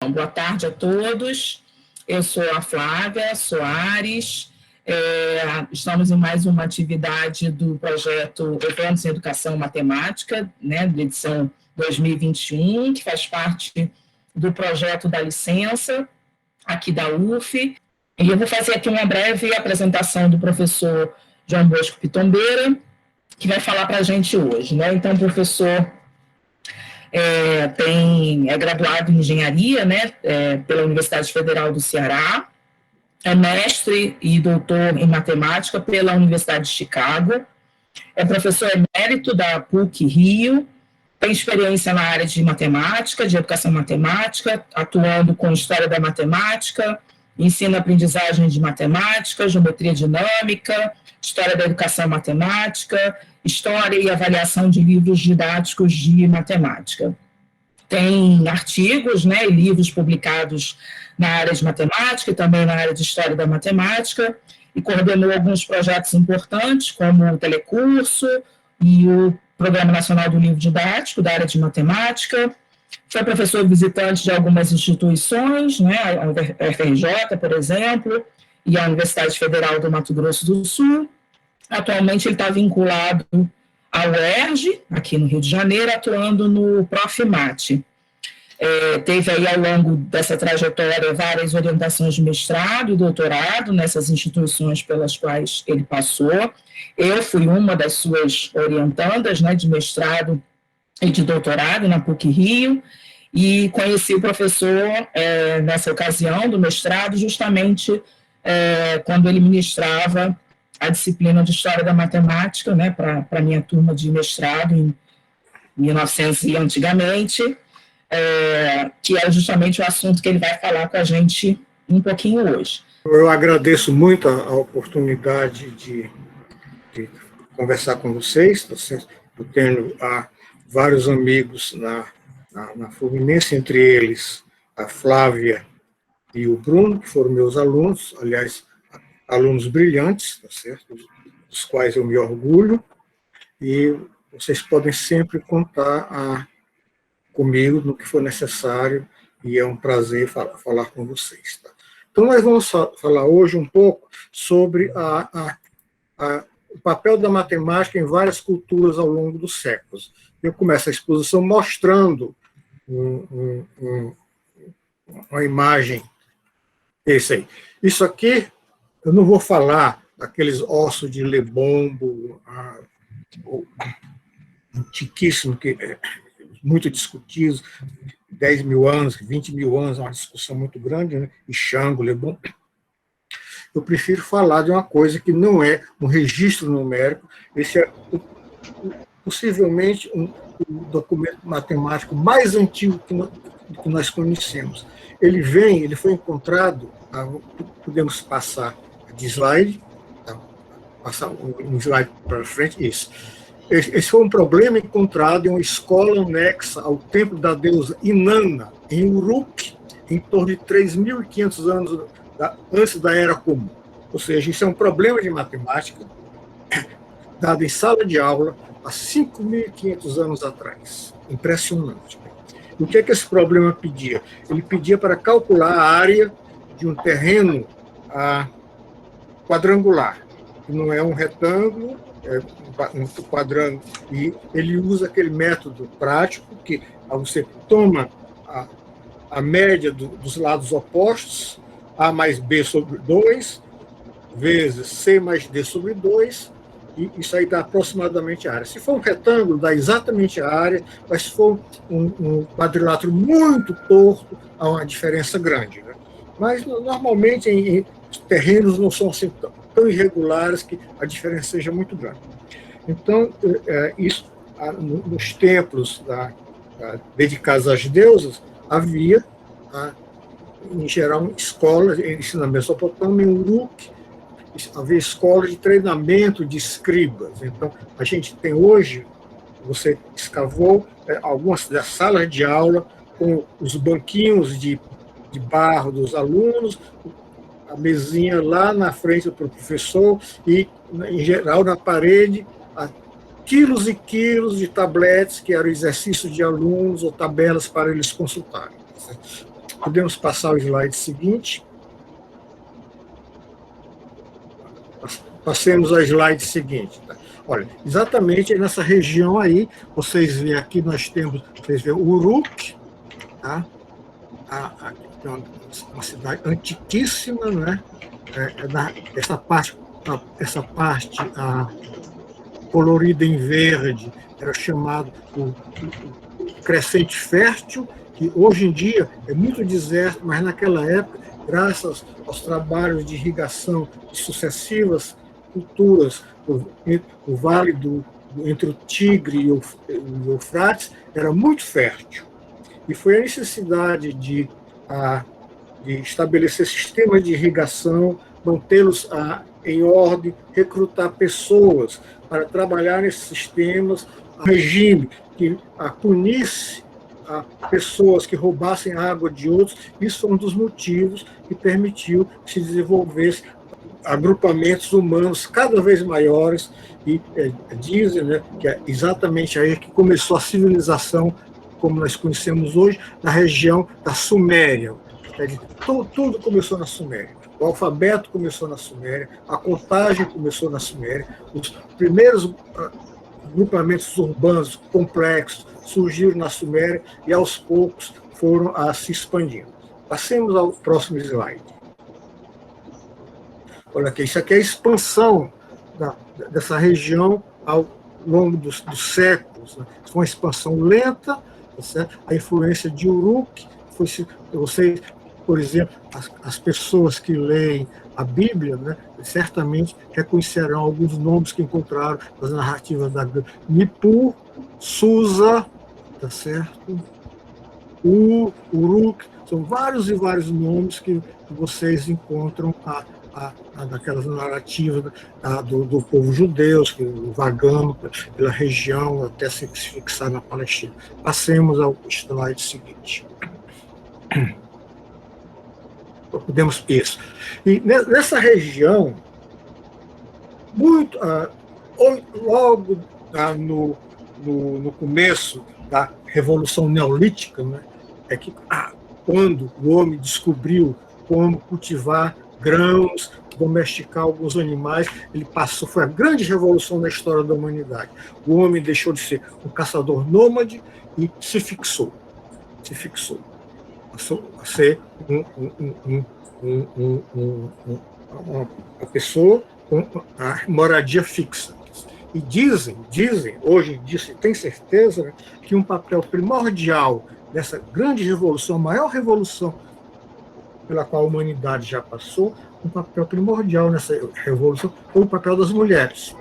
Boa tarde a todos. Eu sou a Flávia Soares. Estamos em mais uma atividade do projeto Eventos em Educação Matemática, né, da edição 2021, que faz parte do projeto da licença aqui da UF. E eu vou fazer aqui uma breve apresentação do professor João Bosco Pitombeira, que vai falar para a gente hoje, né? Então, o professor é graduado em engenharia, né, pela Universidade Federal do Ceará, é mestre e doutor em matemática pela Universidade de Chicago, é professor emérito da PUC Rio, tem experiência na área de matemática, de educação matemática, atuando com história da matemática, ensino-aprendizagem de matemática, geometria dinâmica, história da educação matemática, história e avaliação de livros didáticos de matemática. Tem artigos, né, e livros publicados na área de matemática e também na área de história da matemática, e coordenou alguns projetos importantes, como o Telecurso e o Programa Nacional do Livro Didático, da área de matemática. Foi professor visitante de algumas instituições, né, a UFRJ, por exemplo, e a Universidade Federal do Mato Grosso do Sul. Atualmente ele está vinculado ao UERJ, aqui no Rio de Janeiro, atuando no Profimate. Teve aí, ao longo dessa trajetória, várias orientações de mestrado e doutorado nessas instituições pelas quais ele passou. Eu fui uma das suas orientandas, né, de mestrado e de doutorado na PUC Rio, e conheci o professor nessa ocasião do mestrado, justamente quando ele ministrava a disciplina de História da Matemática, né, para a minha turma de mestrado em 1900 e antigamente, que é justamente o assunto que ele vai falar com a gente um pouquinho hoje. Eu agradeço muito a oportunidade de conversar com vocês. Eu tenho vários amigos na Fluminense, entre eles a Flávia e o Bruno, que foram meus alunos, aliás, alunos brilhantes, tá certo? Dos quais eu me orgulho, e vocês podem sempre contar comigo no que for necessário, e é um prazer falar com vocês. Tá? Então, nós vamos falar hoje um pouco sobre o papel da matemática em várias culturas ao longo dos séculos. Eu começo a exposição mostrando uma imagem, esse aí. Isso aqui, eu não vou falar daqueles ossos de Lebombo, antiquíssimo, que é muito discutido, 10 mil anos, 20 mil anos, é uma discussão muito grande, né? E Xango, Lebombo. Eu prefiro falar de uma coisa que não é um registro numérico, esse é possivelmente o documento matemático mais antigo que nós conhecemos. Ele foi encontrado, podemos passar de slide, tá? Passar um slide para frente, isso. Esse foi um problema encontrado em uma escola anexa ao templo da deusa Inanna, em Uruk, em torno de 3.500 anos antes da Era Comum. Ou seja, isso é um problema de matemática dado em sala de aula há 5.500 anos atrás. Impressionante. O que é que esse problema pedia? Ele pedia para calcular a área de um terreno quadrangular, que não é um retângulo, é um quadrângulo, e ele usa aquele método prático que você toma a média dos lados opostos, A mais B sobre 2, vezes C mais D sobre 2, e isso aí dá aproximadamente a área. Se for um retângulo, dá exatamente a área, mas se for um quadrilátero muito torto, há uma diferença grande, né? Mas, normalmente, em terrenos não são assim tão irregulares que a diferença seja muito grande. Então, isso, nos templos dedicados às deusas, havia, em geral, escolas, isso na Mesopotâmia, em Uruk, havia escola de treinamento de escribas. Então, a gente tem hoje, você escavou algumas das salas de aula com os banquinhos de barro dos alunos, a mesinha lá na frente do professor e, em geral, na parede, quilos e quilos de tabletes que eram exercícios de alunos ou tabelas para eles consultarem. Podemos passar o slide seguinte. Passemos ao slide seguinte. Tá? Olha, exatamente nessa região aí, vocês veem aqui, nós temos, vocês veem o Uruk, tá? Uma cidade antiquíssima, né? Essa parte colorida em verde era chamado o Crescente Fértil, que hoje em dia é muito deserto, mas naquela época, graças aos trabalhos de irrigação de sucessivas culturas, o vale entre o Tigre e o Eufrates era muito fértil. E foi a necessidade de estabelecer sistemas de irrigação, mantê-los em ordem, recrutar pessoas para trabalhar nesses sistemas, regime que punisse pessoas que roubassem água de outros. Isso foi um dos motivos que permitiu que se desenvolvesse agrupamentos humanos cada vez maiores, e dizem, né, que é exatamente aí que começou a civilização como nós conhecemos hoje, na região da Suméria. Tudo começou na Suméria. O alfabeto começou na Suméria, a contagem começou na Suméria, os primeiros agrupamentos urbanos complexos surgiram na Suméria e, aos poucos, foram se expandindo. Passemos ao próximo slide. Olha aqui, isso aqui é a expansão dessa região ao longo dos séculos. Né? Foi uma expansão lenta, tá certo? A influência de Uruk, vocês, por exemplo, as pessoas que leem a Bíblia, né, certamente reconhecerão alguns nomes que encontraram nas narrativas da Bíblia. Nippur, Susa, tá certo? Uruk, são vários e vários nomes que vocês encontram naquelas narrativas do povo judeu, vagando pela região até se fixar na Palestina. Passemos ao slide seguinte. Podemos isso. E nessa região, logo no começo da Revolução Neolítica, né, é que quando o homem descobriu como cultivar grãos, domesticar alguns animais, foi a grande revolução na história da humanidade. O homem deixou de ser um caçador nômade e se fixou. Passou a ser uma pessoa com a moradia fixa. E dizem, hoje tem certeza, né, que um papel primordial dessa grande revolução, a maior revolução pela qual a humanidade já passou, um papel primordial nessa revolução foi o papel das mulheres.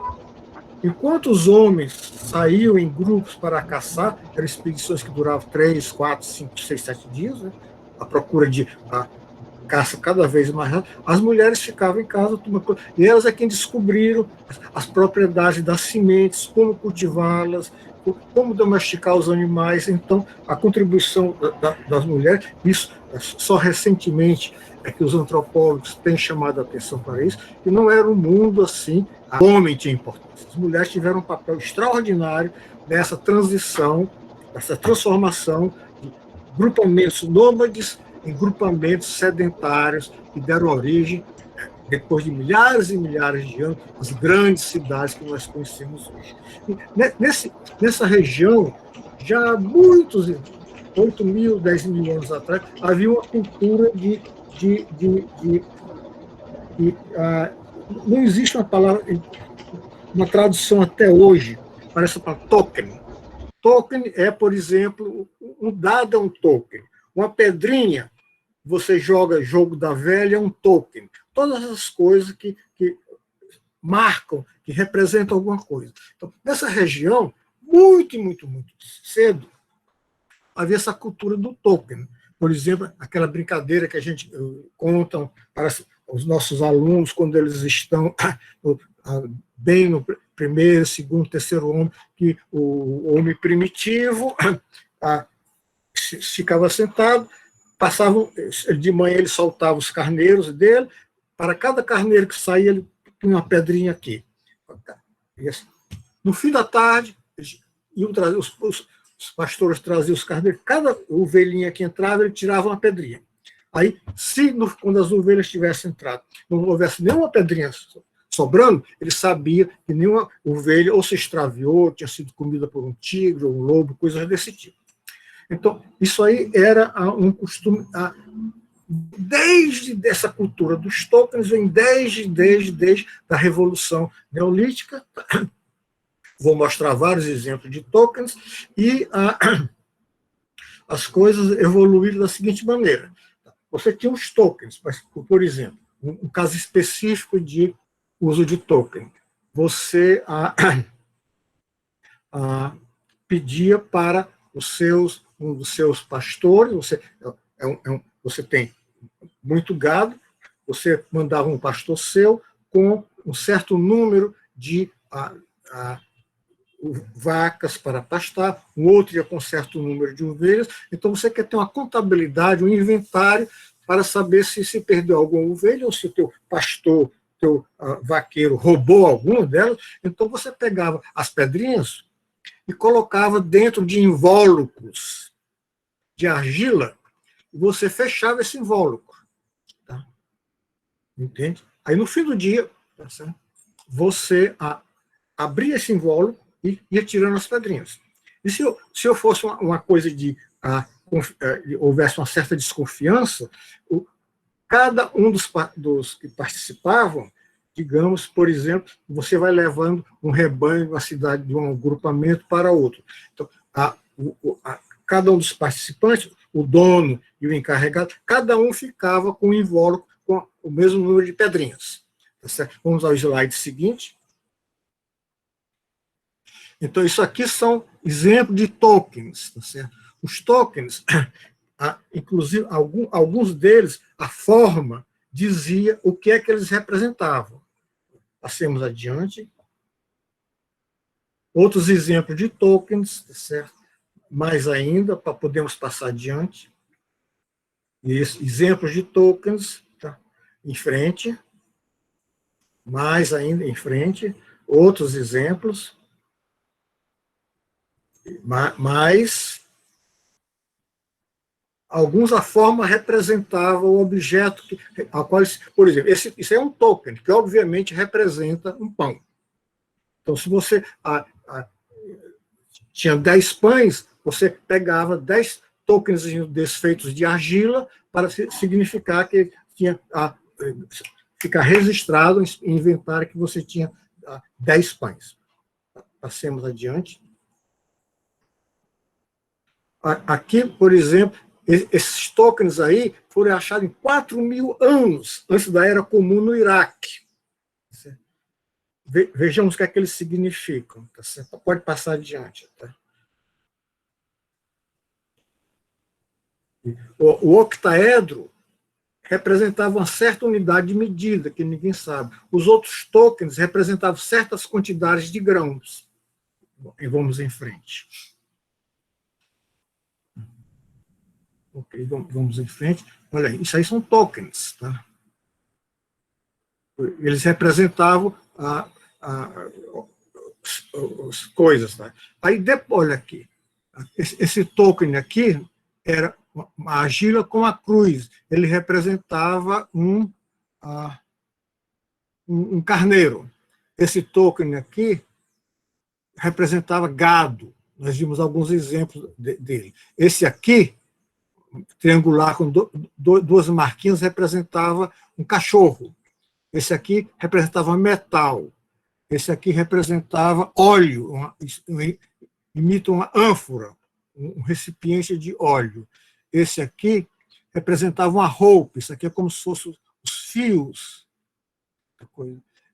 Enquanto os homens saíam em grupos para caçar, eram expedições que duravam 3, 4, 5, 6, 7 dias, né, à procura de caça cada vez mais rápida, as mulheres ficavam em casa, e elas é quem descobriram as propriedades das sementes, como cultivá-las, como domesticar os animais. Então, a contribuição das mulheres, isso só recentemente é que os antropólogos têm chamado a atenção para isso, que não era um mundo assim, o homem tinha importância. As mulheres tiveram um papel extraordinário nessa transição, nessa transformação de grupamentos nômades em grupamentos sedentários que deram origem, depois de milhares e milhares de anos, às grandes cidades que nós conhecemos hoje. E nessa região, já há muitos, 8 mil, 10 mil anos atrás, havia uma cultura não existe uma palavra, uma tradução até hoje, parece para token. Token é, por exemplo, um dado é um token. Uma pedrinha, você joga jogo da velha, é um token. Todas as coisas que marcam, que representam alguma coisa. Então, nessa região, muito cedo, havia essa cultura do token. Por exemplo, aquela brincadeira que a gente conta para os nossos alunos quando eles estão bem no primeiro, segundo, terceiro homem, que o homem primitivo ficava sentado, de manhã ele soltava os carneiros dele, para cada carneiro que saía ele punha uma pedrinha aqui. No fim da tarde, iam trazer, os pastores traziam os carneiros, cada ovelhinha que entrava ele tirava uma pedrinha. Aí, quando as ovelhas tivessem entrado, não houvesse nenhuma pedrinha sobrando, ele sabia que nenhuma ovelha ou se extraviou, tinha sido comida por um tigre ou um lobo, coisas desse tipo. Então, isso aí era um costume, desde essa cultura dos tokens, vem desde a Revolução Neolítica. Vou mostrar vários exemplos de tokens, e as coisas evoluíram da seguinte maneira. Você tinha os tokens, mas, por exemplo, um caso específico de uso de token. Você pedia para um dos seus pastores, você tem muito gado, você mandava um pastor seu com um certo número de vacas para pastar, um outro ia com um certo número de ovelhas. Então, você quer ter uma contabilidade, um inventário, para saber se perdeu alguma ovelha ou se o teu pastor, teu vaqueiro roubou alguma delas. Então, você pegava as pedrinhas e colocava dentro de invólucros de argila, e você fechava esse invólucro. Tá? Entende? Aí, no fim do dia, você abria esse invólucro e ia tirando as pedrinhas. E se eu fosse uma coisa de houvesse uma certa desconfiança, cada um dos que participavam, digamos, por exemplo, você vai levando um rebanho, uma cidade, de um agrupamento para outro. Então, cada um dos participantes, o dono e o encarregado, cada um ficava com um invólucro com o mesmo número de pedrinhas. Tá certo? Vamos ao slide seguinte. Então, isso aqui são exemplos de tokens. Tá certo? Os tokens, inclusive, alguns deles, a forma dizia o que é que eles representavam. Passemos adiante. Outros exemplos de tokens, tá certo? Mais ainda, para podermos passar adiante. Exemplos de tokens, tá? Em frente. Mais ainda em frente. Outros exemplos. Mas alguns a forma representava o objeto a qual, por exemplo, isso é um token, que obviamente representa um pão. Então, se você tinha 10 pães, você pegava 10 tokens desfeitos de argila para significar que tinha ficar registrado em inventário que você tinha 10 pães. Passemos adiante. Aqui, por exemplo, esses tokens aí foram achados em 4.000 anos antes da Era Comum no Iraque. Vejamos o que é que eles significam. Tá certo? Pode passar adiante. Tá? O octaedro representava uma certa unidade de medida, que ninguém sabe. Os outros tokens representavam certas quantidades de grãos. E vamos em frente. Ok, vamos em frente. Olha aí, isso aí são tokens. Tá? Eles representavam as coisas. Tá? Aí, olha aqui. Esse token aqui era uma argila com a cruz. Ele representava um carneiro. Esse token aqui representava gado. Nós vimos alguns exemplos dele. Esse aqui, triangular com duas marquinhas, representava um cachorro. Esse aqui representava metal. Esse aqui representava óleo, imita uma ânfora, um recipiente de óleo. Esse aqui representava uma roupa. Isso aqui é como se fossem os fios.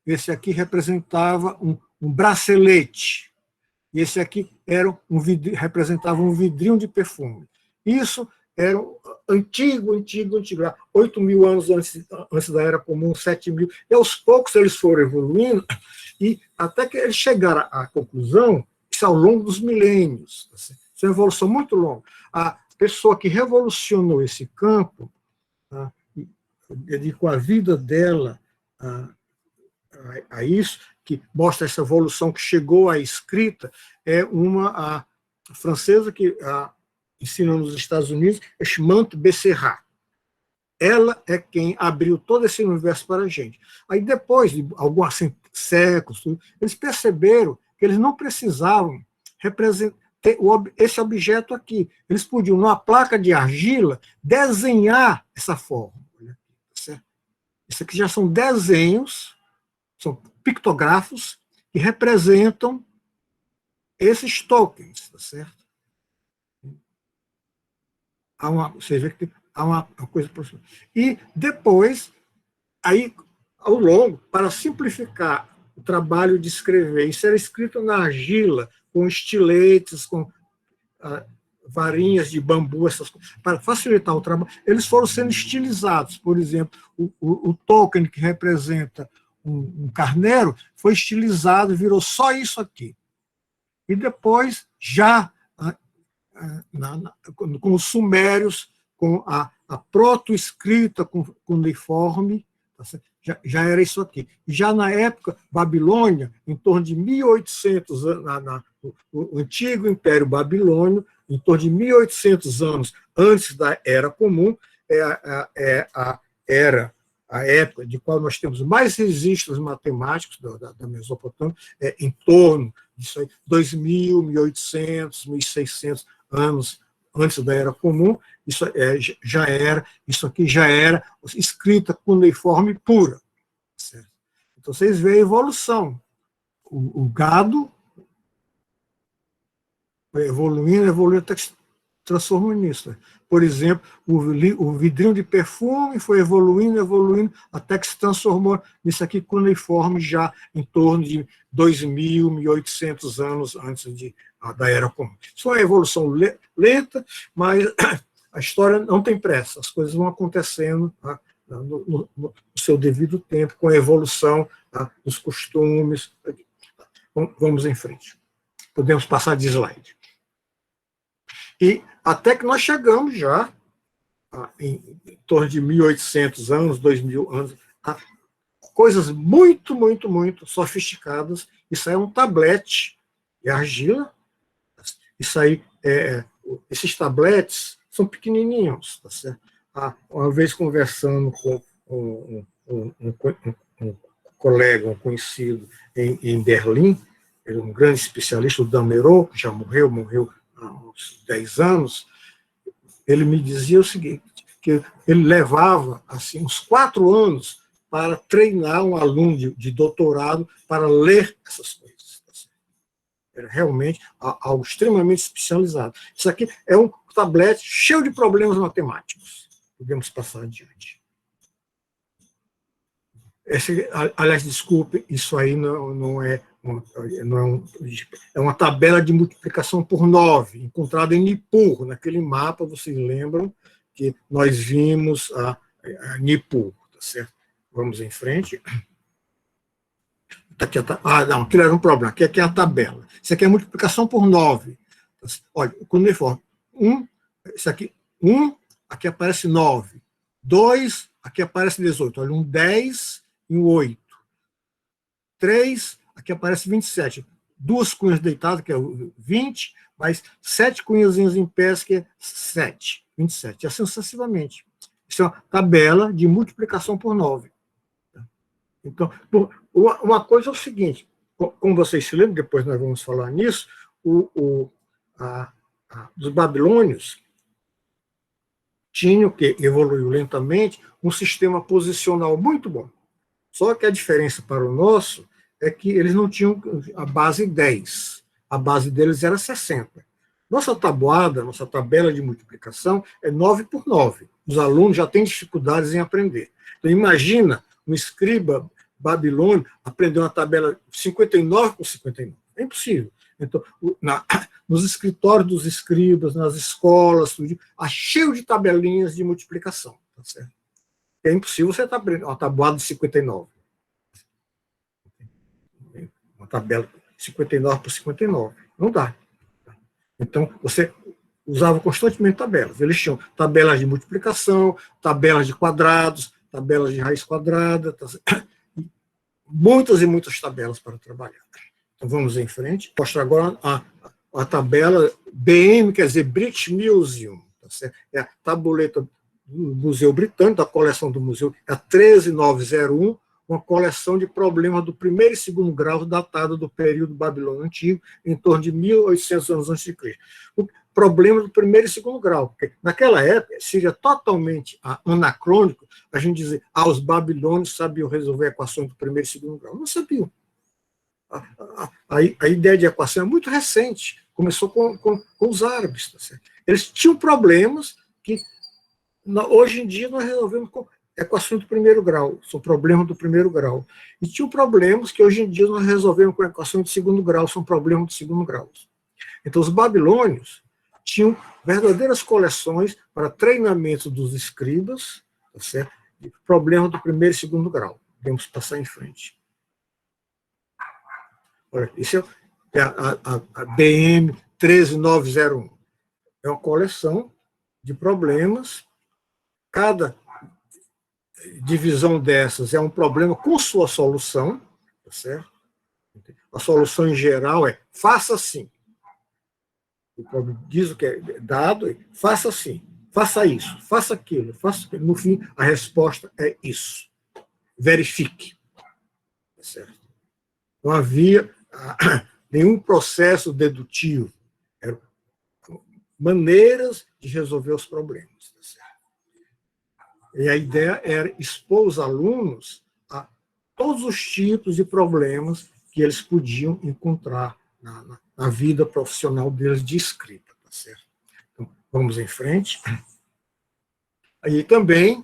Esse aqui representava um bracelete. E esse aqui representava um vidrinho de perfume. Isso era antigo, 8.000 anos antes da Era Comum, 7.000. E aos poucos eles foram evoluindo, e até que eles chegaram à conclusão, isso ao longo dos milênios. Isso é uma evolução muito longa. A pessoa que revolucionou esse campo, dedicou a vida dela a isso, que mostra essa evolução que chegou à escrita, é uma francesa que ensina nos Estados Unidos, Echmant Becerra. ela é quem abriu todo esse universo para a gente. Aí, depois de alguns assim, séculos, eles perceberam que eles não precisavam ter esse objeto aqui. Eles podiam, numa placa de argila, desenhar essa forma. Certo? Isso aqui já são desenhos, são pictógrafos, que representam esses tokens, tá certo? Você vê que há uma coisa próxima. E depois, aí, ao longo, para simplificar o trabalho de escrever, isso era escrito na argila, com estiletes, com varinhas de bambu, essas coisas, para facilitar o trabalho, eles foram sendo estilizados. Por exemplo, o token que representa um carneiro foi estilizado, virou só isso aqui. E depois, já com os sumérios, com a proto-escrita cuneiforme, já era isso aqui. Já na época Babilônia, em torno de 1800, o antigo Império Babilônio, em torno de 1800 anos antes da Era Comum, é a época de qual nós temos mais registros matemáticos da Mesopotâmia, em torno disso aí, 2000, 1800, 1600 anos antes da Era Comum. Isso aqui já era escrita cuneiforme pura. Certo? Então, vocês veem a evolução. O gado foi evoluindo até que se transformou nisso. Por exemplo, o vidrinho de perfume foi evoluindo, até que se transformou nisso aqui cuneiforme já em torno de 2000, 1800 anos antes da Era Comum. Isso é uma evolução lenta, mas a história não tem pressa, as coisas vão acontecendo, tá, no seu devido tempo, com a evolução, tá, dos costumes. Vamos em frente. Podemos passar de slide. E até que nós chegamos já, em torno de 1800 anos, 2000 anos, a coisas muito, muito, muito sofisticadas. Isso aí é um tablete de argila. Isso aí, esses tabletes são pequenininhos. Tá certo? Uma vez conversando com um colega, um conhecido em Berlim, ele é um grande especialista, o Damerot, que já morreu há uns 10 anos, ele me dizia o seguinte, que ele levava assim, uns 4 anos para treinar um aluno de doutorado para ler essas coisas. Era realmente algo extremamente especializado. Isso aqui é um tablete cheio de problemas matemáticos. Podemos passar adiante. Aliás, desculpe, isso aí não é uma tabela de multiplicação por 9, encontrada em Nippur. Naquele mapa, vocês lembram que nós vimos a Nippur, tá certo? Vamos em frente. Não, aquilo era um problema. Aqui é a tabela. Isso aqui é multiplicação por 9. Olha, quando ele for 1, isso aqui, 1, aqui aparece 9. 2, aqui aparece 18. Olha, um 10 e um 8. 3, aqui aparece 27. 2 cunhas deitadas, que é o 20, mas 7 cunhazinhas em pés, que é 7, 27. E assim sucessivamente. Isso é uma tabela de multiplicação por 9. Então, uma coisa é o seguinte, como vocês se lembram, depois nós vamos falar nisso, os babilônios tinham, que evoluiu lentamente, um sistema posicional muito bom. Só que a diferença para o nosso é que eles não tinham a base 10. A base deles era 60. Nossa tabuada, nossa tabela de multiplicação é 9 por 9. Os alunos já têm dificuldades em aprender. Então, imagina um escriba babilônio aprender uma tabela 59 por 59. É impossível. Então, nos escritórios dos escribas, nas escolas, tudo, há cheio de tabelinhas de multiplicação. Tá certo? É impossível você estar aprendendo uma tabuada de 59. Uma tabela 59 por 59. Não dá. Então, você usava constantemente tabelas. Eles tinham tabelas de multiplicação, tabelas de quadrados, tabelas de raiz quadrada, muitas e muitas tabelas para trabalhar. Então, vamos em frente. Mostro agora a tabela BM, quer dizer British Museum. Tá certo? É a tabuleta Museu Britânico, da coleção do museu, é a 13901, uma coleção de problemas do primeiro e segundo grau datada do período babilônio antigo, em torno de 1800 anos antes de Cristo. Problemas do primeiro e segundo grau, porque naquela época seria totalmente anacrônico a gente dizer os babilônios sabiam resolver equações do primeiro e segundo grau. Não sabiam. A ideia de equação é muito recente, começou com os árabes. Tá certo? Eles tinham problemas que hoje em dia nós resolvemos com equações do primeiro grau, são problemas do primeiro grau. E tinham problemas que hoje em dia nós resolvemos com equações de segundo grau, são problemas de segundo grau. Então os babilônios tinham verdadeiras coleções para treinamento dos escribas, tá certo? De problemas do primeiro e segundo grau. Podemos passar em frente. Olha, isso é a BM 13901. É uma coleção de problemas. Cada divisão dessas é um problema com sua solução, tá certo? A solução em geral é faça assim. O problema diz o que é dado, faça assim, faça isso, faça aquilo, faça aquilo. No fim, a resposta é isso. Verifique. Tá certo? Não havia nenhum processo dedutivo. Eram maneiras de resolver os problemas. Tá certo? E a ideia era expor os alunos a todos os tipos de problemas que eles podiam encontrar na vida profissional deles de escrita. Tá certo? Então, vamos em frente. Aí também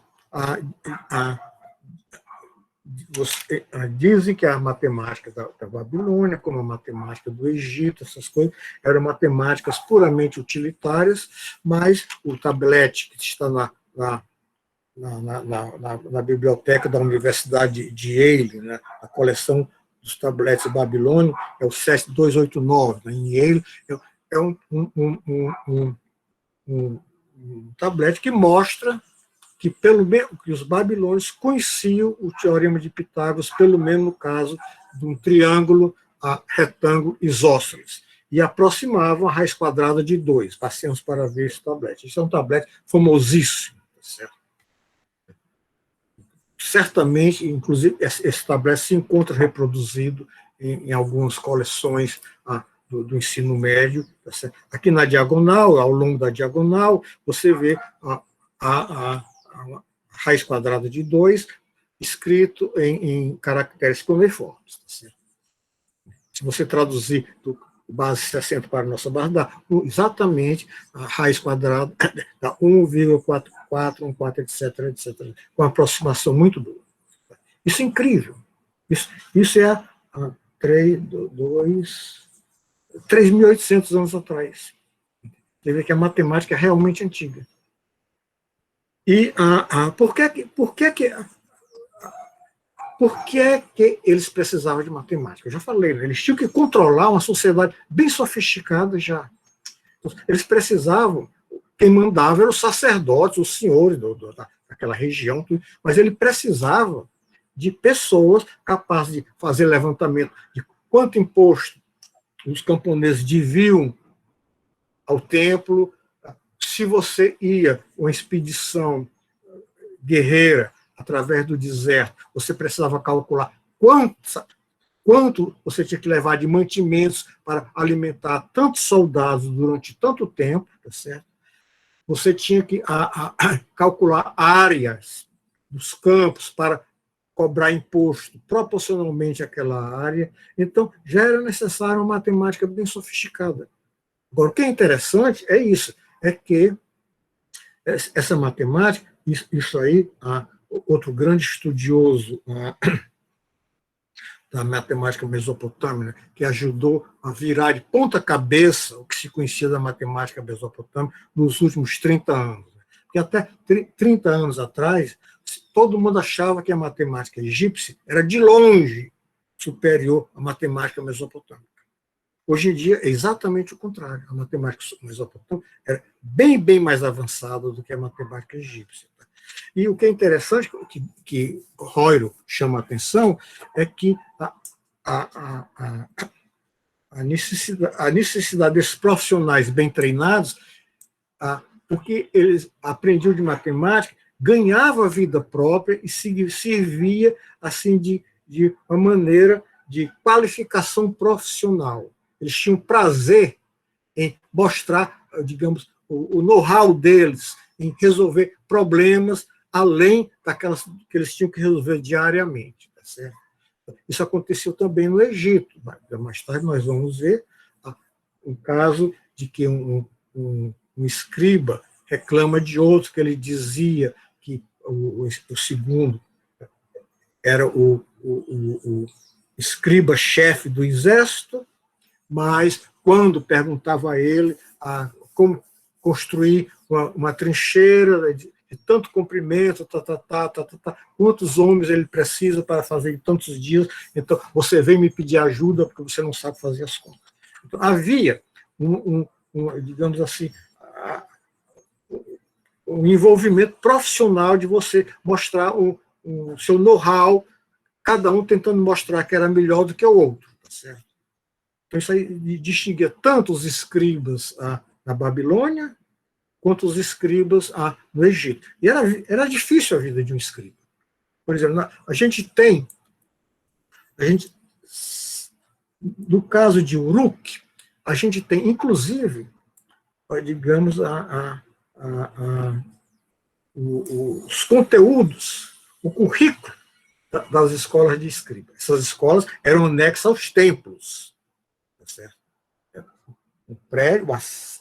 dizem que a matemática da Babilônia, como a matemática do Egito, essas coisas, eram matemáticas puramente utilitárias, mas o tablete que está na biblioteca da Universidade de Yale, né, a coleção dos tabletes babilônios, é o 7289, né, em Yale, é um tablete que mostra que, que os babilônios conheciam o teorema de Pitágoras, pelo menos no caso de um triângulo retângulo isósceles, e aproximavam a raiz quadrada de 2. Passemos para ver esse tablete. Esse é um tablete famosíssimo. Certo? Certamente, inclusive, esse tablete se encontra reproduzido em algumas coleções do ensino médio. Tá certo? Aqui na diagonal, ao longo da diagonal, você vê a raiz quadrada de 2 escrito em caracteres cuneiformes. Tá certo? Se você traduzir do base 60 para a nossa base, dá exatamente a raiz quadrada, dá 1,4414, etc., com uma aproximação muito boa. Isso é incrível. Isso é 3.800 anos atrás. Você vê que a matemática é realmente antiga. E por que eles precisavam de matemática? Eu já falei, né? Eles tinham que controlar uma sociedade bem sofisticada já. Eles precisavam, quem mandava eram os sacerdotes, os senhores daquela região, mas ele precisava de pessoas capazes de fazer levantamento de quanto imposto os camponeses deviam ao templo. Se você ia uma expedição guerreira através do deserto, você precisava calcular quanto você tinha que levar de mantimentos para alimentar tantos soldados durante tanto tempo, tá certo? Você tinha que calcular áreas dos campos para cobrar imposto proporcionalmente àquela área. Então, já era necessária uma matemática bem sofisticada. Agora, o que é interessante é isso, é que essa matemática, isso aí, outro grande estudioso da matemática mesopotâmica, que ajudou a virar de ponta cabeça o que se conhecia da matemática mesopotâmica nos últimos 30 anos. Porque até 30 anos atrás, todo mundo achava que a matemática egípcia era de longe superior à matemática mesopotâmica. Hoje em dia é exatamente o contrário. A matemática mesopotâmica é bem mais avançada do que a matemática egípcia. E o que é interessante, que Roiro chama a atenção, é que a necessidade desses profissionais bem treinados porque eles aprendiam de matemática, ganhava a vida própria e servia assim de uma maneira de qualificação profissional. Eles tinham prazer em mostrar, digamos, o know-how deles em resolver problemas além daquelas que eles tinham que resolver diariamente. Tá certo? Isso aconteceu também no Egito. Mais tarde nós vamos ver um caso de que um escriba reclama de outro, que ele dizia que o segundo era o escriba-chefe do exército, mas quando perguntava a ele como construir uma trincheira de tanto comprimento, quantos homens ele precisa para fazer em tantos dias, então você vem me pedir ajuda porque você não sabe fazer as contas. Então, havia digamos assim, um envolvimento profissional de você mostrar o seu know-how, cada um tentando mostrar que era melhor do que o outro. Tá certo? Então, isso aí distinguia tanto os escribas na Babilônia, quanto os escribas no Egito. E era difícil a vida de um escriba. Por exemplo, no caso de Uruk, a gente tem, inclusive, digamos, os conteúdos, o currículo das escolas de escriba. Essas escolas eram anexas aos templos. Tá certo? Um prédio,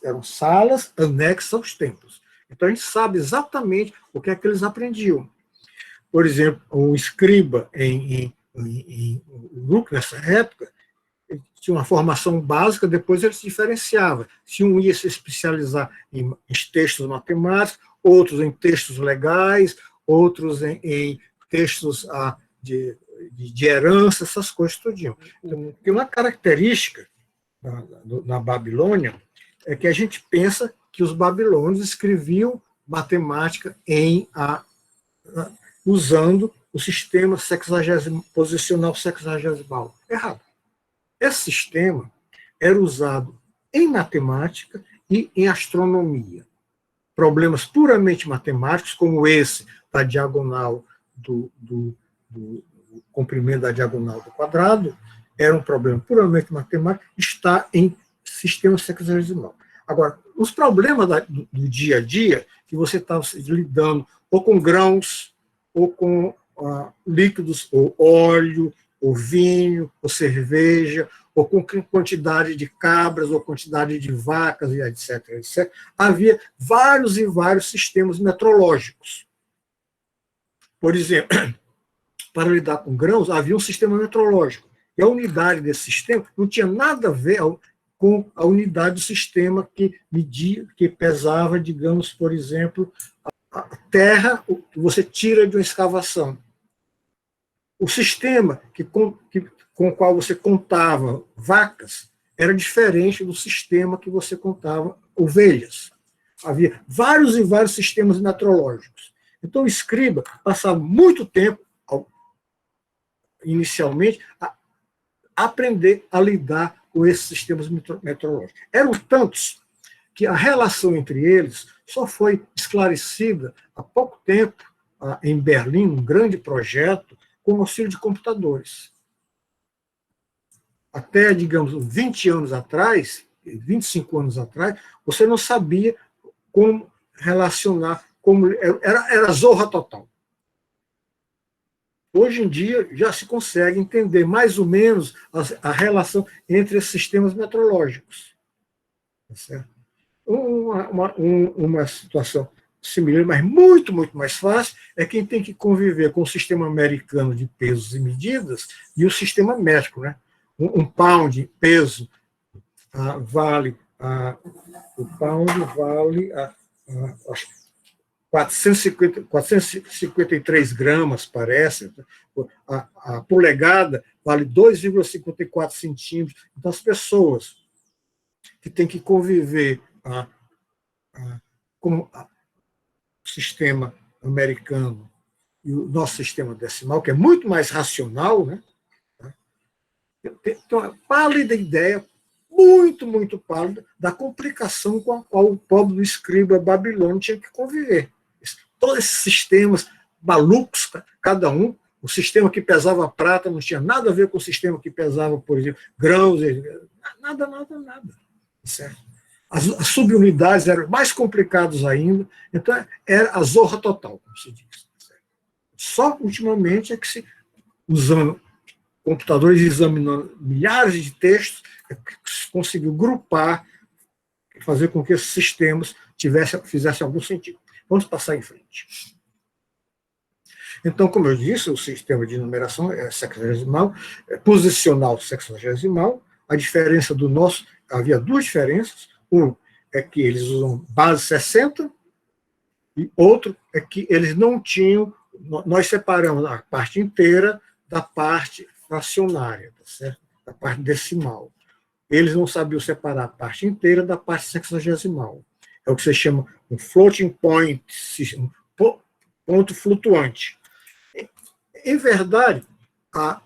eram salas anexas aos templos. Então, a gente sabe exatamente o que é que eles aprendiam. Por exemplo, o escriba em Uruk, nessa época, ele tinha uma formação básica, depois ele se diferenciava. Se um ia se especializar em textos matemáticos, outros em textos legais, outros em textos de herança, essas coisas tudinho. Então, tem uma característica na Babilônia é que a gente pensa que os babilônios escreviam matemática usando o sistema posicional sexagesimal. Errado. Esse sistema era usado em matemática e em astronomia. Problemas puramente matemáticos, como esse da diagonal do comprimento da diagonal do quadrado, era um problema puramente matemático, está em sistema sexagesimal. Agora, os problemas do dia a dia, que você está lidando ou com grãos, ou com líquidos, ou óleo, ou vinho, ou cerveja, ou com quantidade de cabras, ou quantidade de vacas, e etc., etc. Havia vários e vários sistemas metrológicos. Por exemplo, para lidar com grãos, havia um sistema metrológico. E a unidade desse sistema não tinha nada a ver com a unidade do sistema que media, que pesava, digamos, por exemplo, a terra que você tira de uma escavação. O sistema com o qual você contava vacas era diferente do sistema que você contava ovelhas. Havia vários e vários sistemas metrológicos. Então, o escriba passava muito tempo, inicialmente, a aprender a lidar com esses sistemas metrológicos. Eram tantos que a relação entre eles só foi esclarecida há pouco tempo, em Berlim, um grande projeto, com auxílio de computadores. Até, digamos, 20 anos atrás, 25 anos atrás, você não sabia como relacionar, era zorra total. Hoje em dia, já se consegue entender mais ou menos a relação entre esses sistemas metrológicos. Tá certo? Uma situação similar, mas muito, muito mais fácil, é quem tem que conviver com o sistema americano de pesos e medidas e o sistema métrico. Né? Um pound, peso, vale, o pound vale 453 gramas, parece. A polegada vale 2,54 centímetros. Então, as pessoas que têm que conviver com o sistema americano e o nosso sistema decimal, que é muito mais racional, né? Tem uma pálida ideia, muito, muito pálida da complicação com a qual o pobre do escriba babilônico tinha que conviver. Todos esses sistemas malucos, cada um, o sistema que pesava prata não tinha nada a ver com o sistema que pesava, por exemplo, grãos, nada, nada, nada. Certo? As subunidades eram mais complicadas ainda, então era a zorra total, como se diz. Certo? Só ultimamente é que se, usando computadores examinando milhares de textos, é que se conseguiu grupar, fazer com que esses sistemas fizessem algum sentido. Vamos passar em frente. Então, como eu disse, o sistema de numeração é sexagesimal, é posicional sexagesimal. A diferença do nosso, havia duas diferenças. Um é que eles usam base 60, e outro é que eles não tinham, nós separamos a parte inteira da parte fracionária, tá certo? Da parte decimal. Eles não sabiam separar a parte inteira da parte sexagesimal. É o que você chama um floating point, um ponto flutuante. Em verdade, a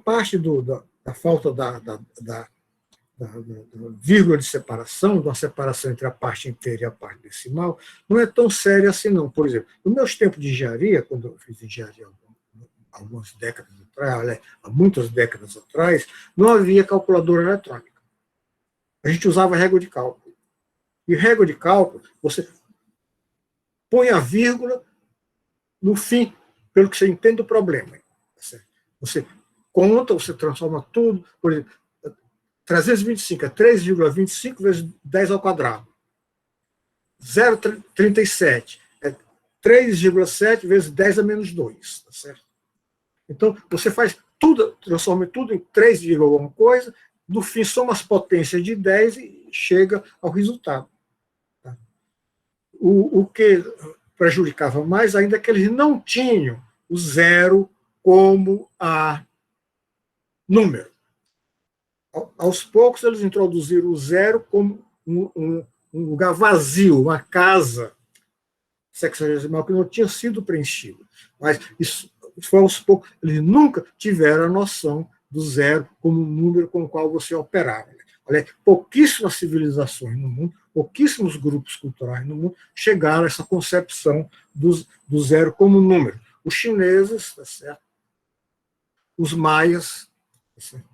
parte da falta da vírgula de separação, de uma separação entre a parte inteira e a parte decimal, não é tão séria assim, não. Por exemplo, nos meus tempos de engenharia, quando eu fiz engenharia algumas décadas atrás, há muitas décadas atrás, não havia calculadora eletrônica. A gente usava régua de cálculo. E régua de cálculo, você põe a vírgula no fim, pelo que você entende do problema. Você conta, você transforma tudo. Por exemplo, 325 é 3,25 vezes 10 ao quadrado. 0,37 é 3,7 vezes 10 a menos 2. Tá certo? Então, você faz tudo, transforma tudo em 3, alguma coisa, no fim soma as potências de 10 e chega ao resultado. Tá? O que prejudicava mais ainda é que eles não tinham o zero como a número. Aos poucos, eles introduziram o zero como um lugar vazio, uma casa sexagesimal que não tinha sido preenchida. Mas isso foi aos poucos. Eles nunca tiveram a noção do zero como um número com o qual você operava. Olha, pouquíssimas civilizações no mundo, pouquíssimos grupos culturais no mundo chegaram a essa concepção do zero como número. Os chineses, tá certo? Os maias, tá certo?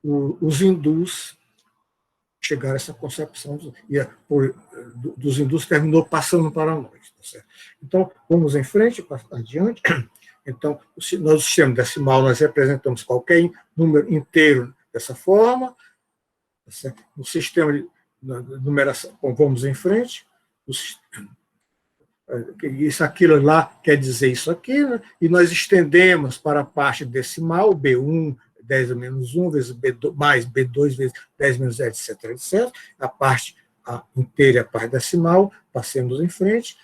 Os hindus chegaram a essa concepção, e dos hindus terminou passando para nós. Tá certo? Então, vamos em frente, adiante. Então, no sistema decimal, nós representamos qualquer número inteiro dessa forma. No sistema de numeração, vamos em frente. Isso, aquilo lá quer dizer isso aqui, né? E nós estendemos para a parte decimal, B1, 10 a menos 1, vezes B2, mais B2, vezes 10 menos 10, etc, etc. A parte inteira e a parte decimal, passemos em frente.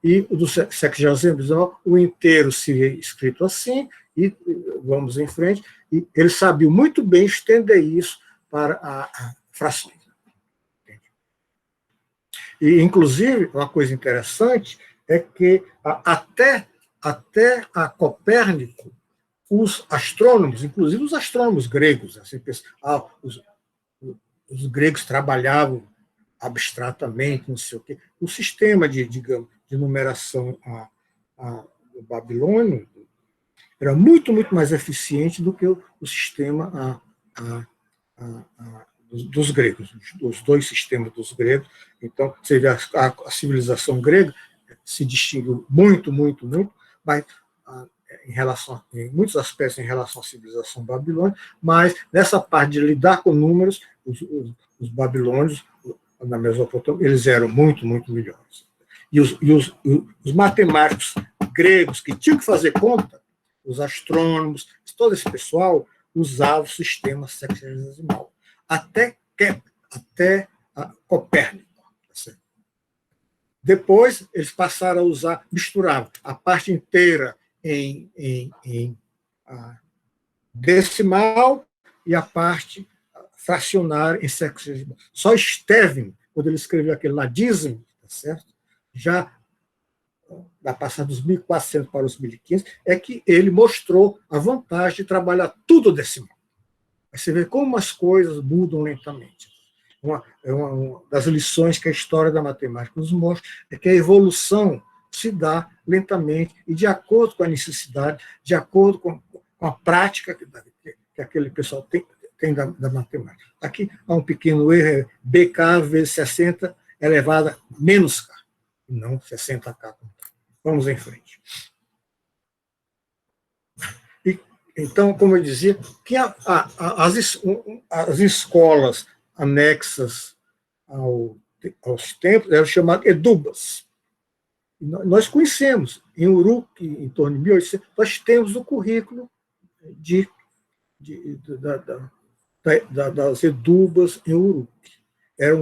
E o do sexagesimal, o inteiro seria escrito assim, e vamos em frente. E ele sabia muito bem estender isso para a frações. E, inclusive, uma coisa interessante é que até a Copérnico, os astrônomos, inclusive os astrônomos gregos, assim, os gregos trabalhavam abstratamente, não sei o quê. O sistema digamos, de numeração do babilônio era muito, muito mais eficiente do que o sistema dos gregos, os dois sistemas dos gregos. Então, você vê a civilização grega se distinguiu muito, muito, muito, mas em muitos aspectos em relação à civilização babilônica, mas nessa parte de lidar com números, os babilônios, na Mesopotâmia, eles eram muito, muito melhores. E os matemáticos gregos que tinham que fazer conta, os astrônomos, todo esse pessoal usava o sistema sexagesimal. Até Copérnico. Depois, eles passaram a usar, misturavam a parte inteira em decimal e a parte fracionária em sexagesimal. Só Stevin, quando ele escreveu aquele lá, Dízimo, tá certo? Já da passada dos 1400 para os 1500, é que ele mostrou a vantagem de trabalhar tudo decimal. Você vê como as coisas mudam lentamente. Uma das lições que a história da matemática nos mostra é que a evolução se dá lentamente e de acordo com a necessidade, de acordo com a prática que aquele pessoal tem da matemática. Aqui há um pequeno erro, BK vezes 60 elevado a menos K, e não 60K. Vamos em frente. Então, como eu dizia, que as escolas anexas aos templos eram chamadas edubas. Nós conhecemos, em Uruk, em torno de 1800, nós temos o currículo das edubas em Uruk. Era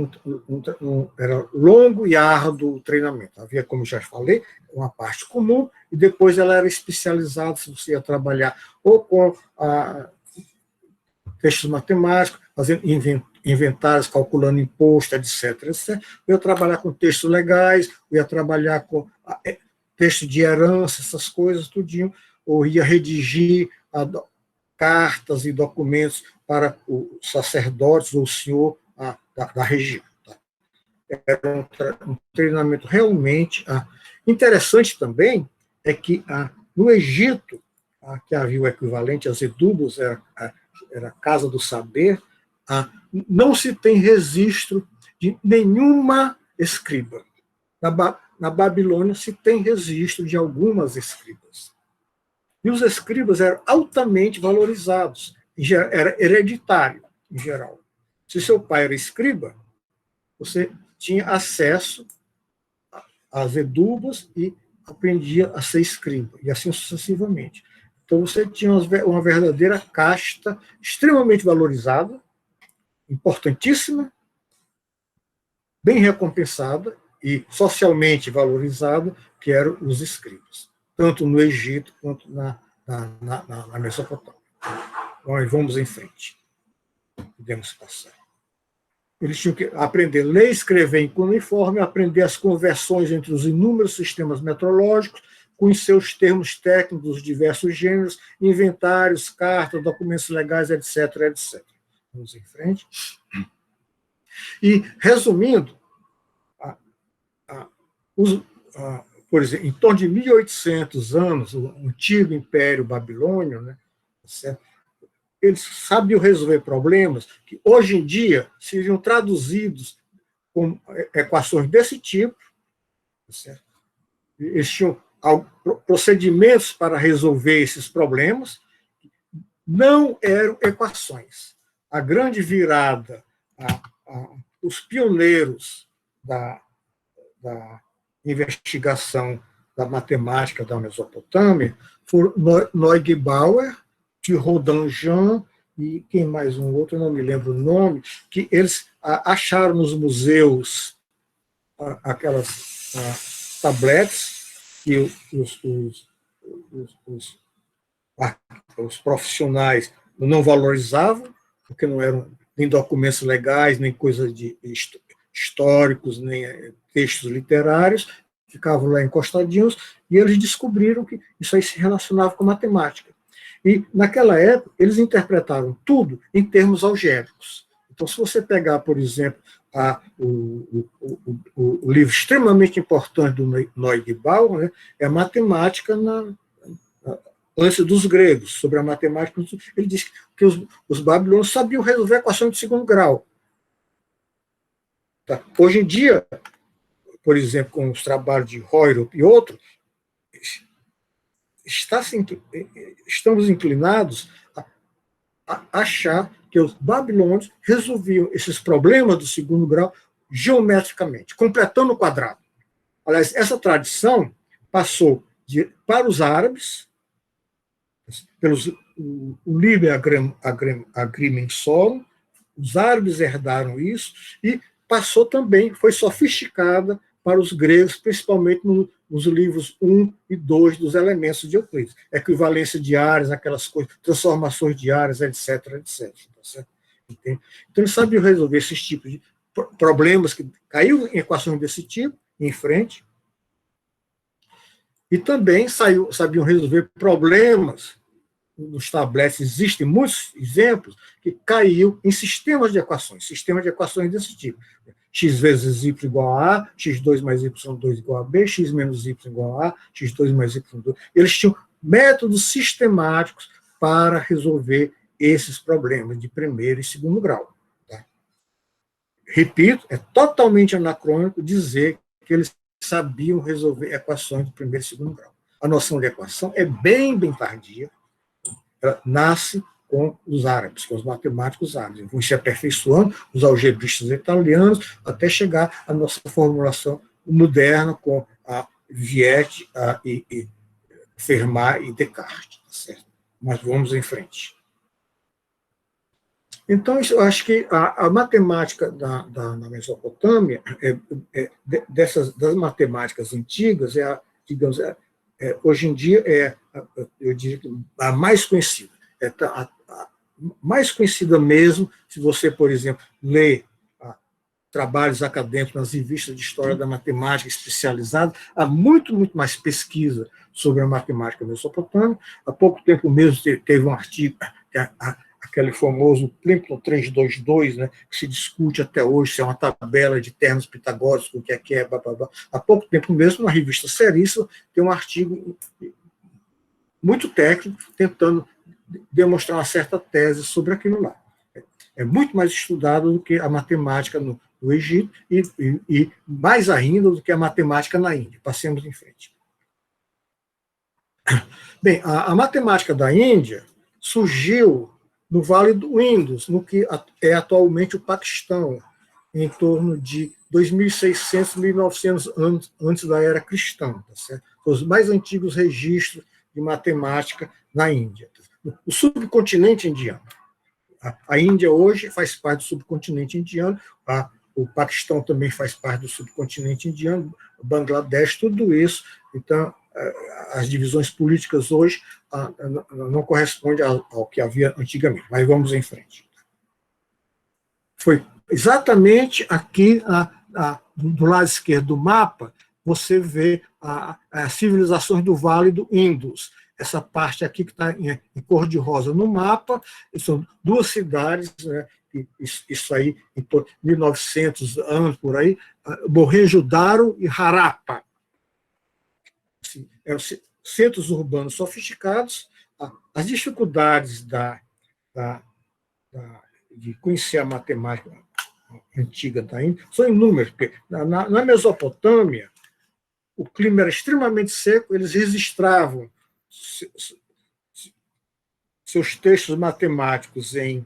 longo e árduo o treinamento. Havia, como já falei, uma parte comum, e depois ela era especializada, se você ia trabalhar ou com textos matemáticos, fazendo inventários, calculando imposto, etc. Eu ia trabalhar com textos legais, eu ia trabalhar com texto de herança, essas coisas, tudinho, ou ia redigir cartas e documentos para os sacerdotes ou o senhor da região. Tá? Era um treinamento realmente interessante também, é que no Egito, que havia o equivalente às edubas, era a Casa do Saber, não se tem registro de nenhuma escriba. Na Babilônia se tem registro de algumas escribas. E os escribas eram altamente valorizados, era hereditário, em geral. Se seu pai era escriba, você tinha acesso às edubas e aprendia a ser escriba, e assim sucessivamente. Então você tinha uma verdadeira casta extremamente valorizada, importantíssima, bem recompensada e socialmente valorizada, que eram os escribas, tanto no Egito quanto na Mesopotâmia. Nós vamos em frente. Podemos passar. Eles tinham que aprender a ler e escrever em cuneiforme, aprender as conversões entre os inúmeros sistemas metrológicos, conhecer os termos técnicos dos diversos gêneros, inventários, cartas, documentos legais, etc., etc. Vamos em frente. E, resumindo, por exemplo, em torno de 1800 anos, o antigo Império Babilônio, né, certo? Eles sabiam resolver problemas que, hoje em dia, seriam traduzidos com equações desse tipo. Certo? Eles tinham procedimentos para resolver esses problemas, não eram equações. A grande virada, os pioneiros da investigação da matemática da Mesopotâmia foram Neugebauer, de Rodin-Jean e quem mais um outro, eu não me lembro o nome, que eles acharam nos museus aquelas tabletes que os profissionais não valorizavam, porque não eram nem documentos legais, nem coisas históricos, nem textos literários, ficavam lá encostadinhos, e eles descobriram que isso aí se relacionava com matemática. E, naquela época, eles interpretaram tudo em termos algébricos. Então, se você pegar, por exemplo, o livro extremamente importante do Neugebauer, né, é a Matemática antes dos gregos, sobre a matemática. Ele diz que os babilônios sabiam resolver a equação de segundo grau. Tá? Hoje em dia, por exemplo, com os trabalhos de Hoyle e outros, estamos inclinados a achar que os babilônios resolviam esses problemas do segundo grau geometricamente, completando o quadrado. Aliás, essa tradição passou para os árabes, o Liber Agrimensor, os árabes herdaram isso, e passou também, foi sofisticada para os gregos, principalmente nos livros 1 e 2 dos elementos de Euclides. Equivalência de áreas, aquelas coisas, transformações de áreas, etc., etc. Tá certo? Então, eles sabiam resolver esses tipos de problemas que caíram em equações desse tipo, em frente, e também sabiam resolver problemas nos tabletes existem muitos exemplos que caiu em sistemas de equações desse tipo. X vezes y igual a A, x2 mais y2 igual a B, x menos y igual a A, x2 mais y2. Eles tinham métodos sistemáticos para resolver esses problemas de primeiro e segundo grau. Tá? Repito, é totalmente anacrônico dizer que eles sabiam resolver equações de primeiro e segundo grau. A noção de equação é bem tardia. Ela nasce com os árabes, com os matemáticos árabes. Vão se aperfeiçoando, os algebristas italianos, até chegar à nossa formulação moderna com a Viette, e Fermat e Descartes. Tá certo? Mas vamos em frente. Então, eu acho que a matemática da Mesopotâmia, das matemáticas antigas, digamos, hoje em dia eu diria, a mais conhecida. A mais conhecida mesmo, se você, por exemplo, lê trabalhos acadêmicos nas revistas de história da matemática especializada, há muito mais pesquisa sobre a matemática mesopotâmica. Há pouco tempo mesmo teve um artigo, aquele famoso Plimpton 322, né, que se discute até hoje se é uma tabela de termos pitagóricos, o que é, blá, blá, blá. Há pouco tempo mesmo, na revista Seríssima, tem um artigo muito técnico, tentando demonstrar uma certa tese sobre aquilo lá. É muito mais estudado do que a matemática no Egito e mais ainda do que a matemática na Índia. Passemos em frente. Bem, a matemática da Índia surgiu no Vale do Indus, no que é atualmente o Paquistão, em torno de 2.600, 1.900 anos antes da era cristã. Tá certo? Os mais antigos registros de matemática na Índia. O subcontinente indiano. A Índia hoje faz parte do subcontinente indiano, o Paquistão também faz parte do subcontinente indiano, o Bangladesh, tudo isso. Então, as divisões políticas hoje não correspondem ao que havia antigamente, mas vamos em frente. Foi exatamente aqui, do lado esquerdo do mapa, você vê as civilizações do Vale do Indus. Essa parte aqui que está em cor de rosa no mapa, são duas cidades, né, isso aí em 1900 anos por aí, Mohenjo-Daro e Harappa. Assim, eram centros urbanos sofisticados. As dificuldades de conhecer a matemática antiga da Índia são inúmeras, porque na Mesopotâmia o clima era extremamente seco, eles registravam seus textos matemáticos em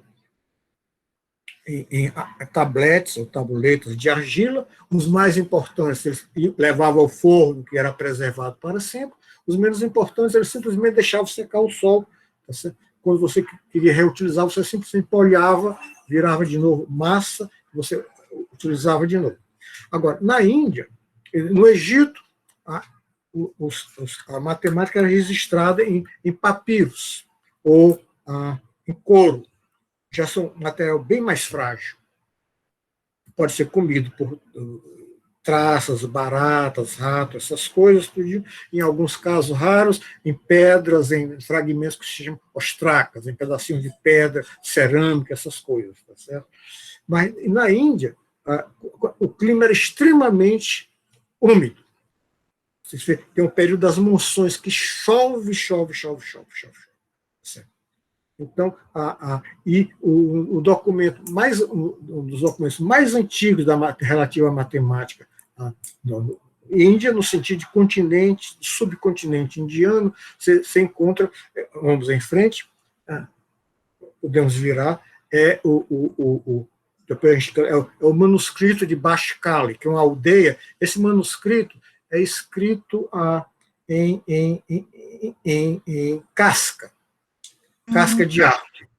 tabletes ou tabuletas de argila. Os mais importantes eles levavam ao forno, que era preservado para sempre. Os menos importantes eles simplesmente deixavam secar o sol. Quando você queria reutilizar, você simplesmente polhava, virava de novo massa, você utilizava de novo. Agora, na Índia, no Egito, a matemática era registrada em papiros ou em couro. Já são um material bem mais frágil. Pode ser comido por traças, baratas, ratos, essas coisas, tudo, em alguns casos raros, em pedras, em fragmentos que se chamam ostracas, em pedacinhos de pedra, cerâmica, essas coisas. Tá certo? Mas na Índia, o clima era extremamente úmido. Tem um período das monções que chove. Certo? Então, o documento um dos documentos mais antigos relativo à matemática na Índia, no sentido de continente, subcontinente indiano, você encontra, vamos em frente, podemos virar, o manuscrito de Bashkali, que é uma aldeia. Esse manuscrito é escrito em casca de árvore.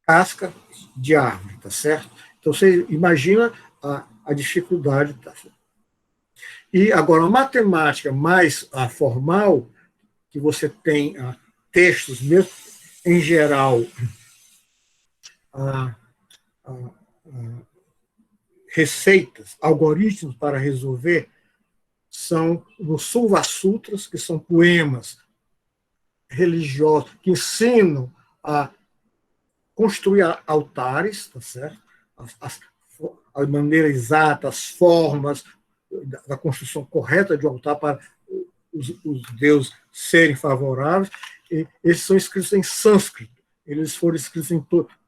Casca de árvore, tá certo? Então, você imagina a dificuldade. Tá certo? E agora, a matemática mais formal, que você tem textos mesmo, em geral, receitas, algoritmos para resolver, são nos Sulva Sutras, que são poemas religiosos que ensinam a construir altares, tá certo? A maneira exata, as formas da construção correta de um altar para os deuses serem favoráveis. E esses são escritos em sânscrito. Eles foram escritos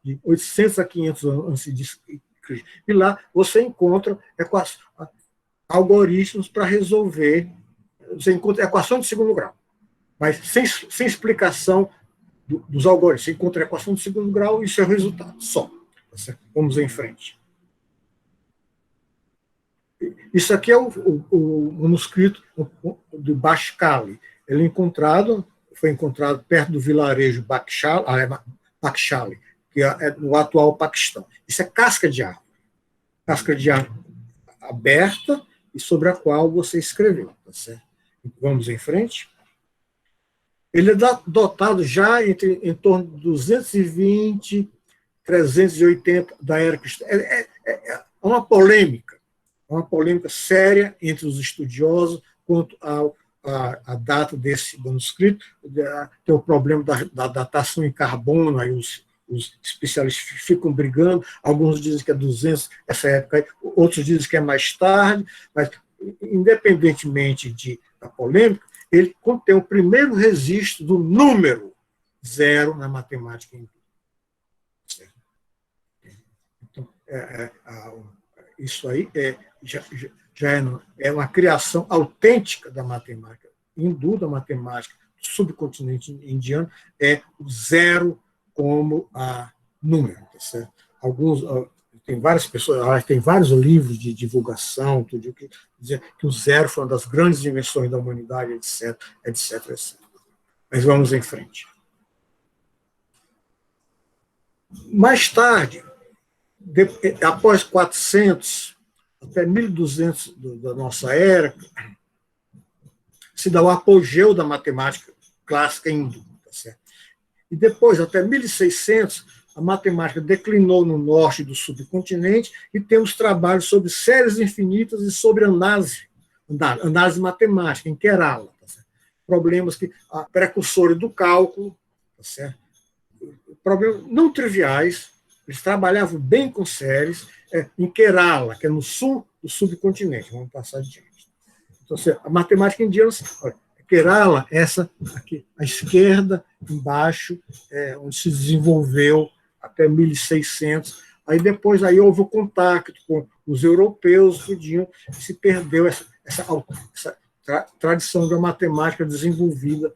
de 800 a 500 anos antes de Cristo. E lá você encontra algoritmos para resolver, você encontra equação de segundo grau, mas sem explicação dos algoritmos. Você encontra a equação de segundo grau e seu resultado, só. Vamos em frente. Isso aqui é o manuscrito do Bakhshali. Ele foi encontrado perto do vilarejo Bakhshali, que é no atual Paquistão. Isso é casca de árvore aberta e sobre a qual você escreveu. Tá certo? Vamos em frente. Ele é dotado já em torno de 220, 380 da era cristã. É uma polêmica séria entre os estudiosos quanto à data desse manuscrito. Tem o problema da datação em carbono, aí os especialistas ficam brigando, alguns dizem que é 200, essa época, outros dizem que é mais tarde, mas, independentemente da polêmica, ele contém o primeiro registro do número 0 na matemática hindu. Então, isso aí já é uma criação autêntica da matemática hindu, da matemática do subcontinente indiano, é o 0 como número. Tá certo? Tem várias pessoas, tem vários livros de divulgação, tudo que dizer que o 0 foi uma das grandes invenções da humanidade, etc, etc, etc. Mas vamos em frente. Mais tarde, após 400 até 1200 da nossa era, se dá o apogeu da matemática clássica hindu. Tá certo? E depois, até 1600, a matemática declinou no norte do subcontinente e temos trabalhos sobre séries infinitas e sobre análise matemática, em Kerala. Tá certo? Problemas que a precursora do cálculo, tá certo? Problemas não triviais, eles trabalhavam bem com séries, em Kerala, que é no sul do subcontinente. Vamos passar adiante. Então, a matemática indiana, olha, Kerala, essa aqui, à esquerda, embaixo, onde se desenvolveu até 1600. Aí depois houve o contato com os europeus, se perdeu essa tradição da matemática desenvolvida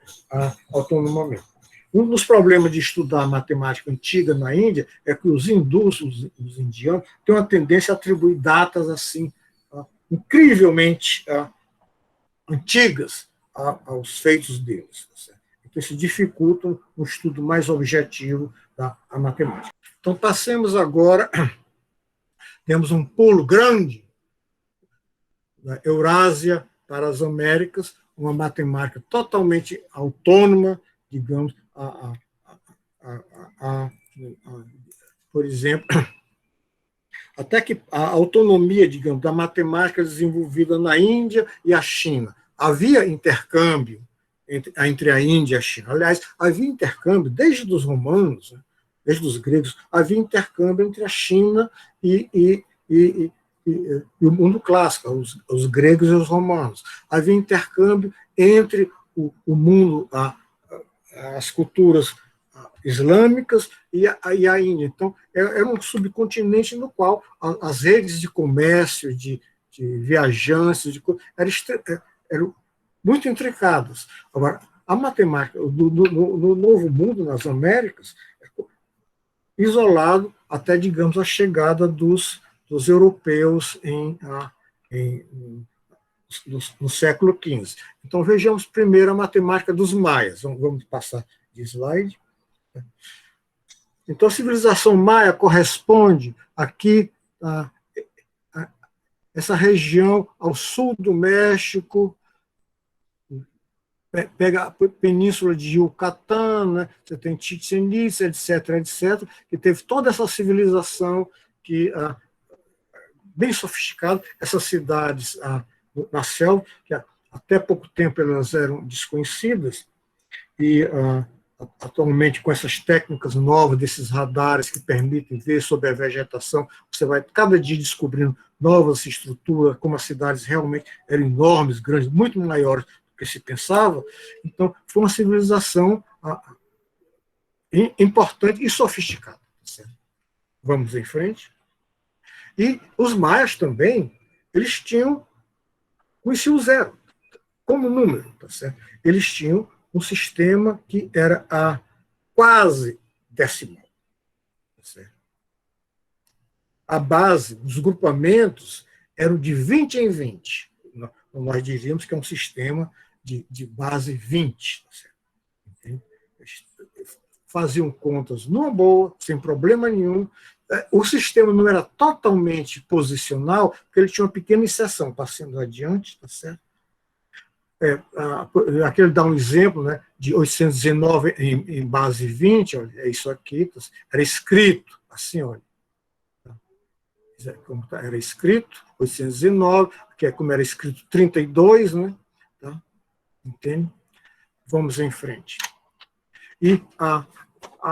autonomamente. Um dos problemas de estudar a matemática antiga na Índia é que os hindus, os indianos, têm uma tendência a atribuir datas assim incrivelmente antigas aos feitos deles. Então, isso dificulta um estudo mais objetivo da matemática. Então, passemos agora, temos um pulo grande da Eurásia para as Américas, uma matemática totalmente autônoma, digamos, por exemplo, até que a autonomia, digamos, da matemática desenvolvida na Índia e a China. Havia intercâmbio entre a Índia e a China. Aliás, havia intercâmbio desde os romanos, desde os gregos, havia intercâmbio entre a China e o mundo clássico, os gregos e os romanos. Havia intercâmbio entre o mundo, as culturas islâmicas e a Índia. Então, era um subcontinente no qual as redes de comércio, de viajantes, eram muito intricadas. Agora, a matemática no Novo Mundo, nas Américas, isolado até, digamos, a chegada dos europeus no século XV. Então, vejamos primeiro a matemática dos maias. Vamos passar de slide. Então, a civilização maia corresponde aqui a essa região ao sul do México, pega a península de Yucatán, né? Você tem Chichén Itzá, etc., etc., que teve toda essa civilização bem sofisticada, essas cidades na selva, que até pouco tempo elas eram desconhecidas, e atualmente com essas técnicas novas, desses radares que permitem ver sobre a vegetação, você vai cada dia descobrindo novas estruturas, como as cidades realmente eram enormes, grandes, muito maiores do que se pensava. Então, foi uma civilização importante e sofisticada. Certo? Vamos em frente. E os maias também, eles conheciam o zero como número. Tá certo? Eles tinham um sistema que era a quase decimal. Tá certo? A base dos grupamentos eram de 20 em 20. Nós diríamos que é um sistema de base 20. Tá certo? Faziam contas numa boa, sem problema nenhum. O sistema não era totalmente posicional, porque ele tinha uma pequena exceção. Passando adiante, tá certo? Aqui ele dá um exemplo, né, de 819 em base 20, olha, é isso aqui, tá, era escrito assim, olha. Como era escrito, 819, que é como era escrito 32, né? Tá? Entende? Vamos em frente. E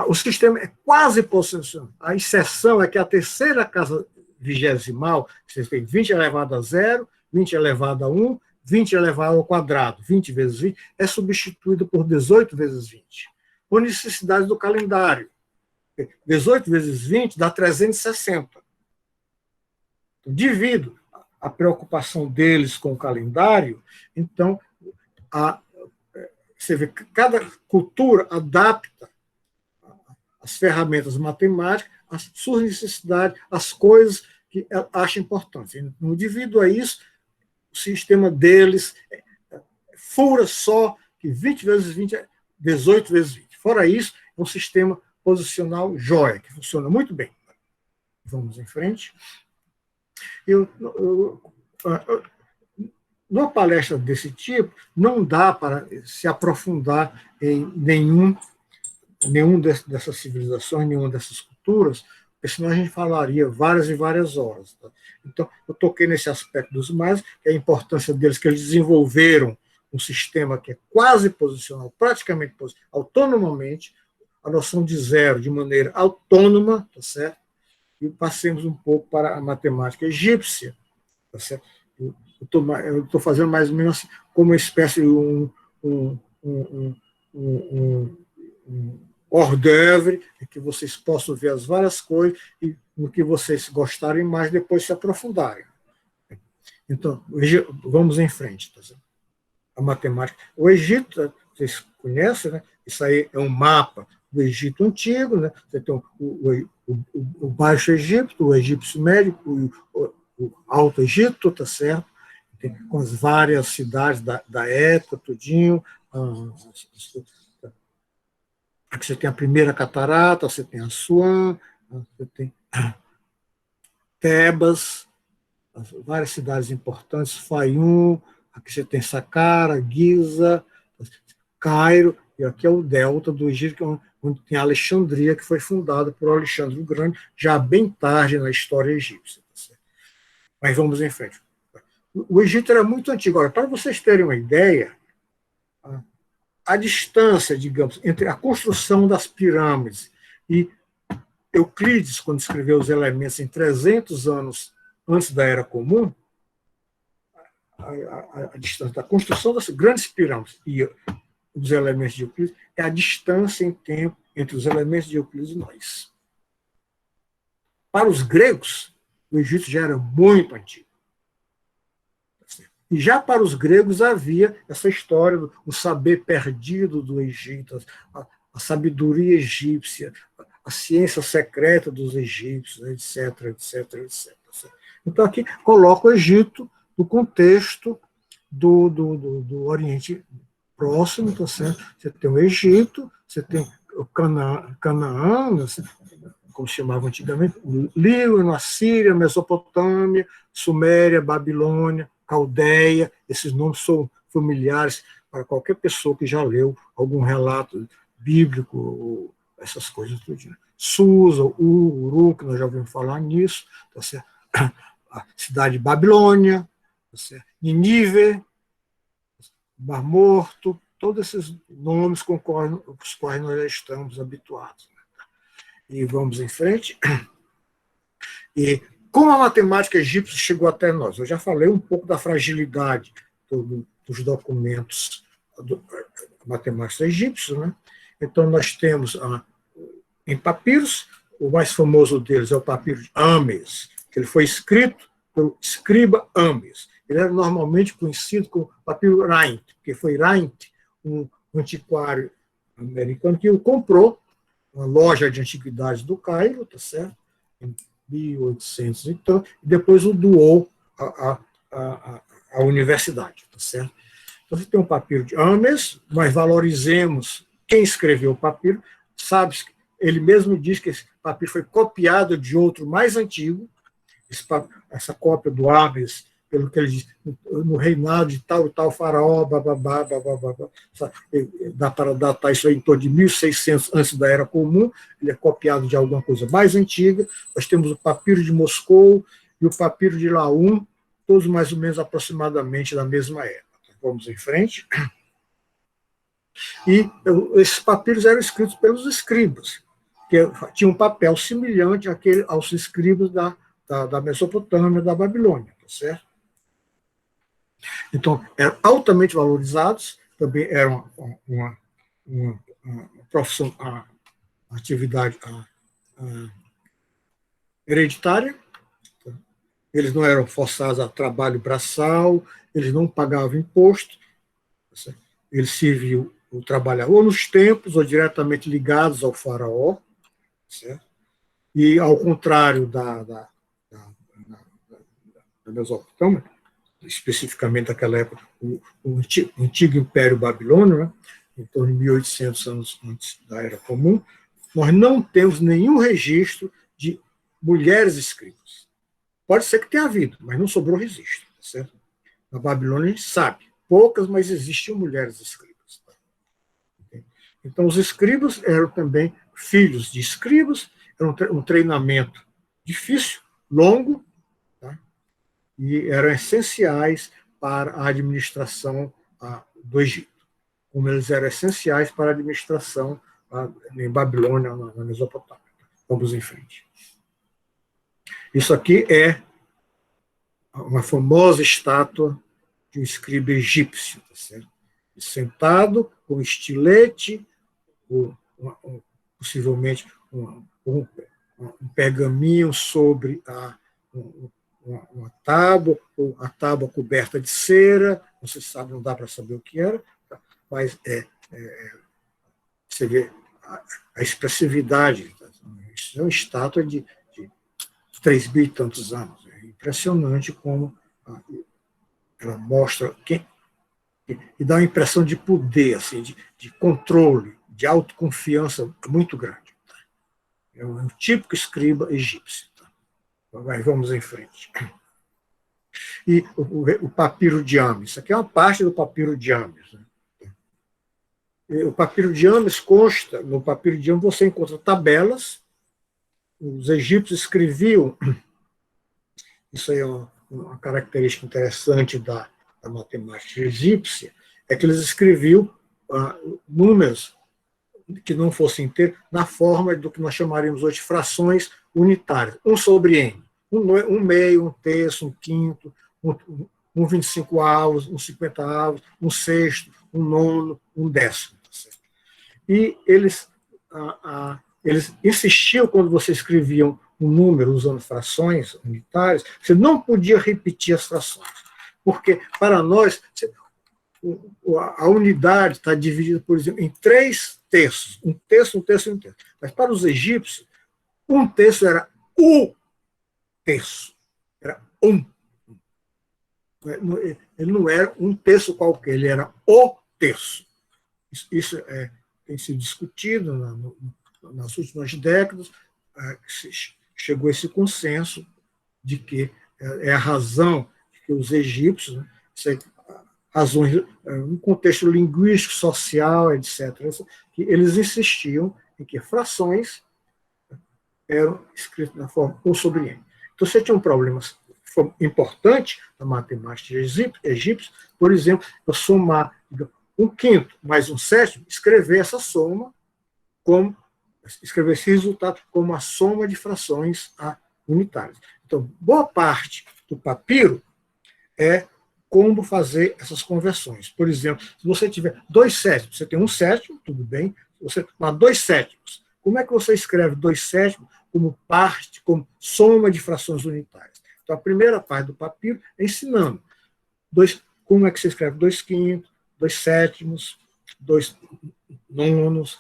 o sistema é quase posicional. A exceção é que a terceira casa vigesimal, você tem 20 elevado a 0, 20 elevado a 1, 20 elevado ao quadrado, 20 vezes 20, é substituída por 18 vezes 20. Por necessidade do calendário. 18 vezes 20 dá 360. Então, devido à preocupação deles com o calendário, então, você vê que cada cultura adapta as ferramentas matemáticas às suas necessidades, às coisas que ela acha importantes. Não devido a isso, o sistema deles fura só que 20 vezes 20 é 18 vezes 20. Fora isso, é um sistema posicional jóia, que funciona muito bem. Vamos em frente. Numa palestra desse tipo, não dá para se aprofundar em nenhum dessas civilizações, nenhuma dessas culturas, porque senão a gente falaria várias e várias horas. Tá? Então, eu toquei nesse aspecto dos maias, que é a importância deles, que eles desenvolveram um sistema que é quase posicional, praticamente posicional, autonomamente, a noção de zero de maneira autônoma, tá certo? E passemos um pouco para a matemática egípcia. Tá certo? Eu estou fazendo mais ou menos assim, como uma espécie de um hors d'oeuvre, que vocês possam ver as várias coisas e no que vocês gostarem mais, depois se aprofundarem. Então, vamos em frente. Tá certo? A matemática. O Egito, vocês conhecem, né? Isso aí é um mapa do Egito Antigo, né? Você tem o Baixo Egito, o Egípcio Médio, o Alto Egito, tá certo? Tem, com as várias cidades da época, tudinho. Aqui você tem a primeira catarata, você tem Assuã, você tem Tebas, várias cidades importantes, Fayum, aqui você tem Saqqara, Giza, Cairo, e aqui é o delta do Egito, onde tem Alexandria, que foi fundada por Alexandre o Grande, já bem tarde na história egípcia. Mas vamos em frente. O Egito era muito antigo. Agora, para vocês terem uma ideia, a distância, digamos, entre a construção das pirâmides e Euclides, quando escreveu os elementos em 300 anos antes da Era Comum, a distância da construção das grandes pirâmides e os elementos de Euclides é a distância em tempo entre os elementos de Euclides e nós. Para os gregos, o Egito já era muito antigo. E já para os gregos havia essa história do saber perdido do Egito, a sabedoria egípcia, a ciência secreta dos egípcios, etc, etc, etc. Então aqui coloca o Egito no contexto do Oriente Próximo, tá certo? Você tem o Egito, você tem o Canaã, como se chamava antigamente, o Líbano, a Síria, a Mesopotâmia, Suméria, Babilônia, Caldeia. Esses nomes são familiares para qualquer pessoa que já leu algum relato bíblico, essas coisas tudo. Susa, Uru, que nós já ouvimos falar nisso, tá certo? A cidade de Babilônia, tá certo? Nínive, Mar Morto, todos esses nomes com os quais nós já estamos habituados. E vamos em frente. E como a matemática egípcia chegou até nós? Eu já falei um pouco da fragilidade dos documentos matemáticos egípcios, né? Então, nós temos em papiros, o mais famoso deles é o papiro de Ames, que ele foi escrito pelo escriba Ames. Ele era normalmente conhecido como papiro Rhind, porque foi Rhind, um antiquário americano, que o comprou uma loja de antiguidades do Cairo, tá certo? Em 1800 e tanto, e depois o doou à universidade, tá certo? Então, você tem um papiro de Ames, nós valorizemos quem escreveu o papiro, sabe, ele mesmo diz que esse papiro foi copiado de outro mais antigo, essa cópia do Ames, pelo que ele diz, no reinado de tal e tal faraó, bababá, bababá, dá para datar isso aí em torno de 1600 antes da Era Comum, ele é copiado de alguma coisa mais antiga. Nós temos o papiro de Moscou e o papiro de Laum, todos mais ou menos aproximadamente da mesma época. Vamos em frente. E esses papiros eram escritos pelos escribas, que tinham um papel semelhante aos escribas da Mesopotâmia, da Babilônia, tá certo? Então, eram altamente valorizados, também era uma profissão, uma atividade hereditária. Eles não eram forçados a trabalho braçal, eles não pagavam imposto, eles serviam o trabalhador ou nos templos ou diretamente ligados ao faraó, certo? E ao contrário da Mesopotâmia, especificamente naquela época, o antigo Império Babilônio, né, em torno de 1800 anos antes da Era Comum, nós não temos nenhum registro de mulheres escribas. Pode ser que tenha havido, mas não sobrou registro. Tá certo? Na Babilônia a gente sabe, poucas, mas existiam mulheres escribas. Tá? Então os escribas eram também filhos de escribas, era um treinamento difícil, longo, e eram essenciais para a administração do Egito, como eles eram essenciais para a administração em Babilônia, na Mesopotâmia. Vamos em frente. Isso aqui é uma famosa estátua de um escriba egípcio, tá certo? Sentado com estilete, possivelmente um pergaminho sobre uma tábua, ou a tábua coberta de cera, não se sabe, não dá para saber o que era, mas você vê a expressividade. Isso é uma estátua de 3.000 e tantos anos. É impressionante como ela mostra e dá uma impressão de poder, assim, de controle, de autoconfiança muito grande. É um típico escriba egípcio. Mas vamos em frente. E o papiro de Ames. Isso aqui é uma parte do papiro de Ames. Né? O papiro de Ames consta, no papiro de Ames você encontra tabelas, os egípcios escreviam, isso aí é uma característica interessante da matemática egípcia, é que eles escreviam números que não fossem inteiros na forma do que nós chamaríamos hoje de frações unitárias, 1 sobre n, um meio, um terço, um quinto, um 25 avos, um 50 avos, um sexto, um nono, um décimo. E eles insistiam, quando você escrevia um número usando frações unitárias, você não podia repetir as frações, porque para nós a unidade está dividida, por exemplo, em 3 terços, um terço, um terço e um terço. Mas para os egípcios, um terço era o terço, era um. Ele não era um terço qualquer, ele era o terço. Isso tem sido discutido nas últimas décadas, chegou a esse consenso de que é a razão de que os egípcios, né, razões, um contexto linguístico, social, etc., que eles insistiam em que frações eram escritas na forma 1 sobre n. Então, você tinha um problema importante na matemática egípcia, por exemplo, eu somar um quinto mais um sétimo, escrever essa soma, escrever esse resultado como a soma de frações unitárias. Então, boa parte do papiro é como fazer essas conversões. Por exemplo, se você tiver 2 sétimos, você tem 1 sétimo, tudo bem, você tem 2 sétimos. Como é que você escreve 2 sétimos como parte, como soma de frações unitárias? Então, a primeira parte do papiro é ensinando como é que você escreve 2 quintos, 2 sétimos, 2 nonos,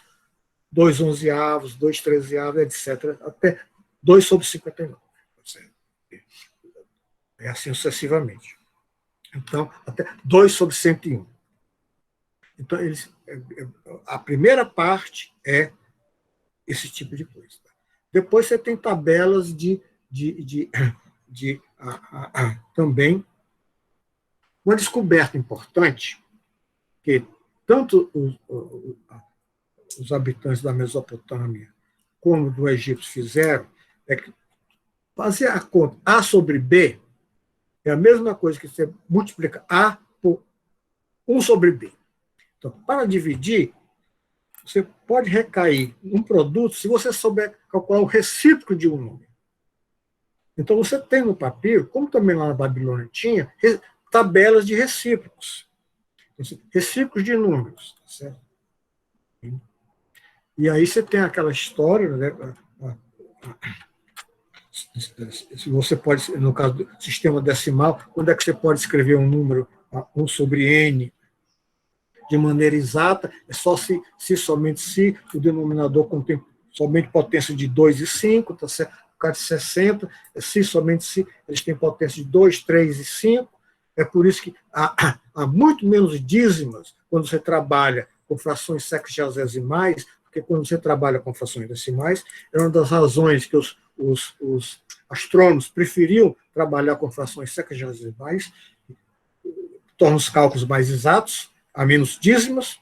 2 onzeavos, 2 trezeavos, etc., até 2 sobre 59. É assim sucessivamente. Então, até 2 sobre 101. Então, a primeira parte é esse tipo de coisa. Depois você tem tabelas também. Uma descoberta importante que tanto os habitantes da Mesopotâmia como do Egito fizeram é que fazer a conta A sobre B é a mesma coisa que você multiplica A por 1 sobre B. Então, para dividir, você pode recair um produto se você souber calcular o recíproco de um número. Então, você tem no papiro, como também lá na Babilônia tinha, tabelas de recíprocos. Recíprocos de números. Tá certo? E aí você tem aquela história, né? Se você pode, no caso do sistema decimal, quando é que você pode escrever um número 1 sobre n de maneira exata? É só somente se o denominador contém somente potência de 2 e 5, tá certo? O caso de 60, somente se eles têm potência de 2, 3 e 5. É por isso que há muito menos dízimas quando você trabalha com frações sexagesimais, porque quando você trabalha com frações decimais, é uma das razões que os astrônomos preferiam trabalhar com frações sexagesimais, torna os cálculos mais exatos, há menos dízimas.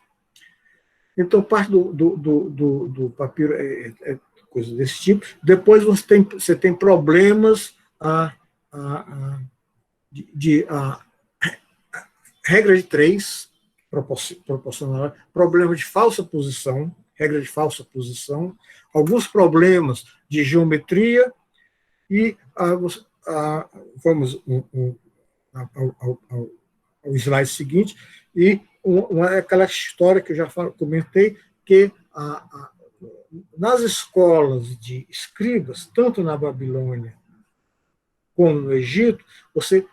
Então, parte do papiro é coisa desse tipo. Depois você tem problemas de regra de 3, proporcional, problema de falsa posição, regra de falsa posição, alguns problemas de geometria e vamos ao slide seguinte, e aquela história que eu já comentei, que nas escolas de escribas, tanto na Babilônia como no Egito, você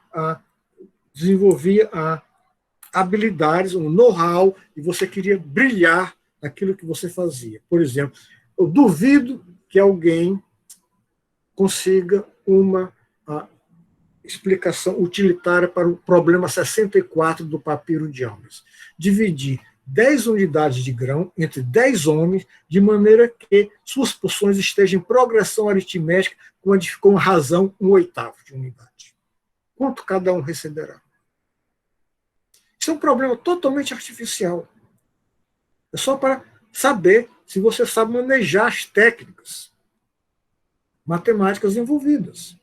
desenvolvia habilidades, um know-how, e você queria brilhar naquilo que você fazia. Por exemplo, eu duvido que alguém consiga uma explicação utilitária para o problema 64 do papiro de Almes. Dividir 10 unidades de grão entre 10 homens, de maneira que suas porções estejam em progressão aritmética com razão 1/8 de unidade. Quanto cada um receberá? Isso é um problema totalmente artificial. É só para saber se você sabe manejar as técnicas matemáticas envolvidas.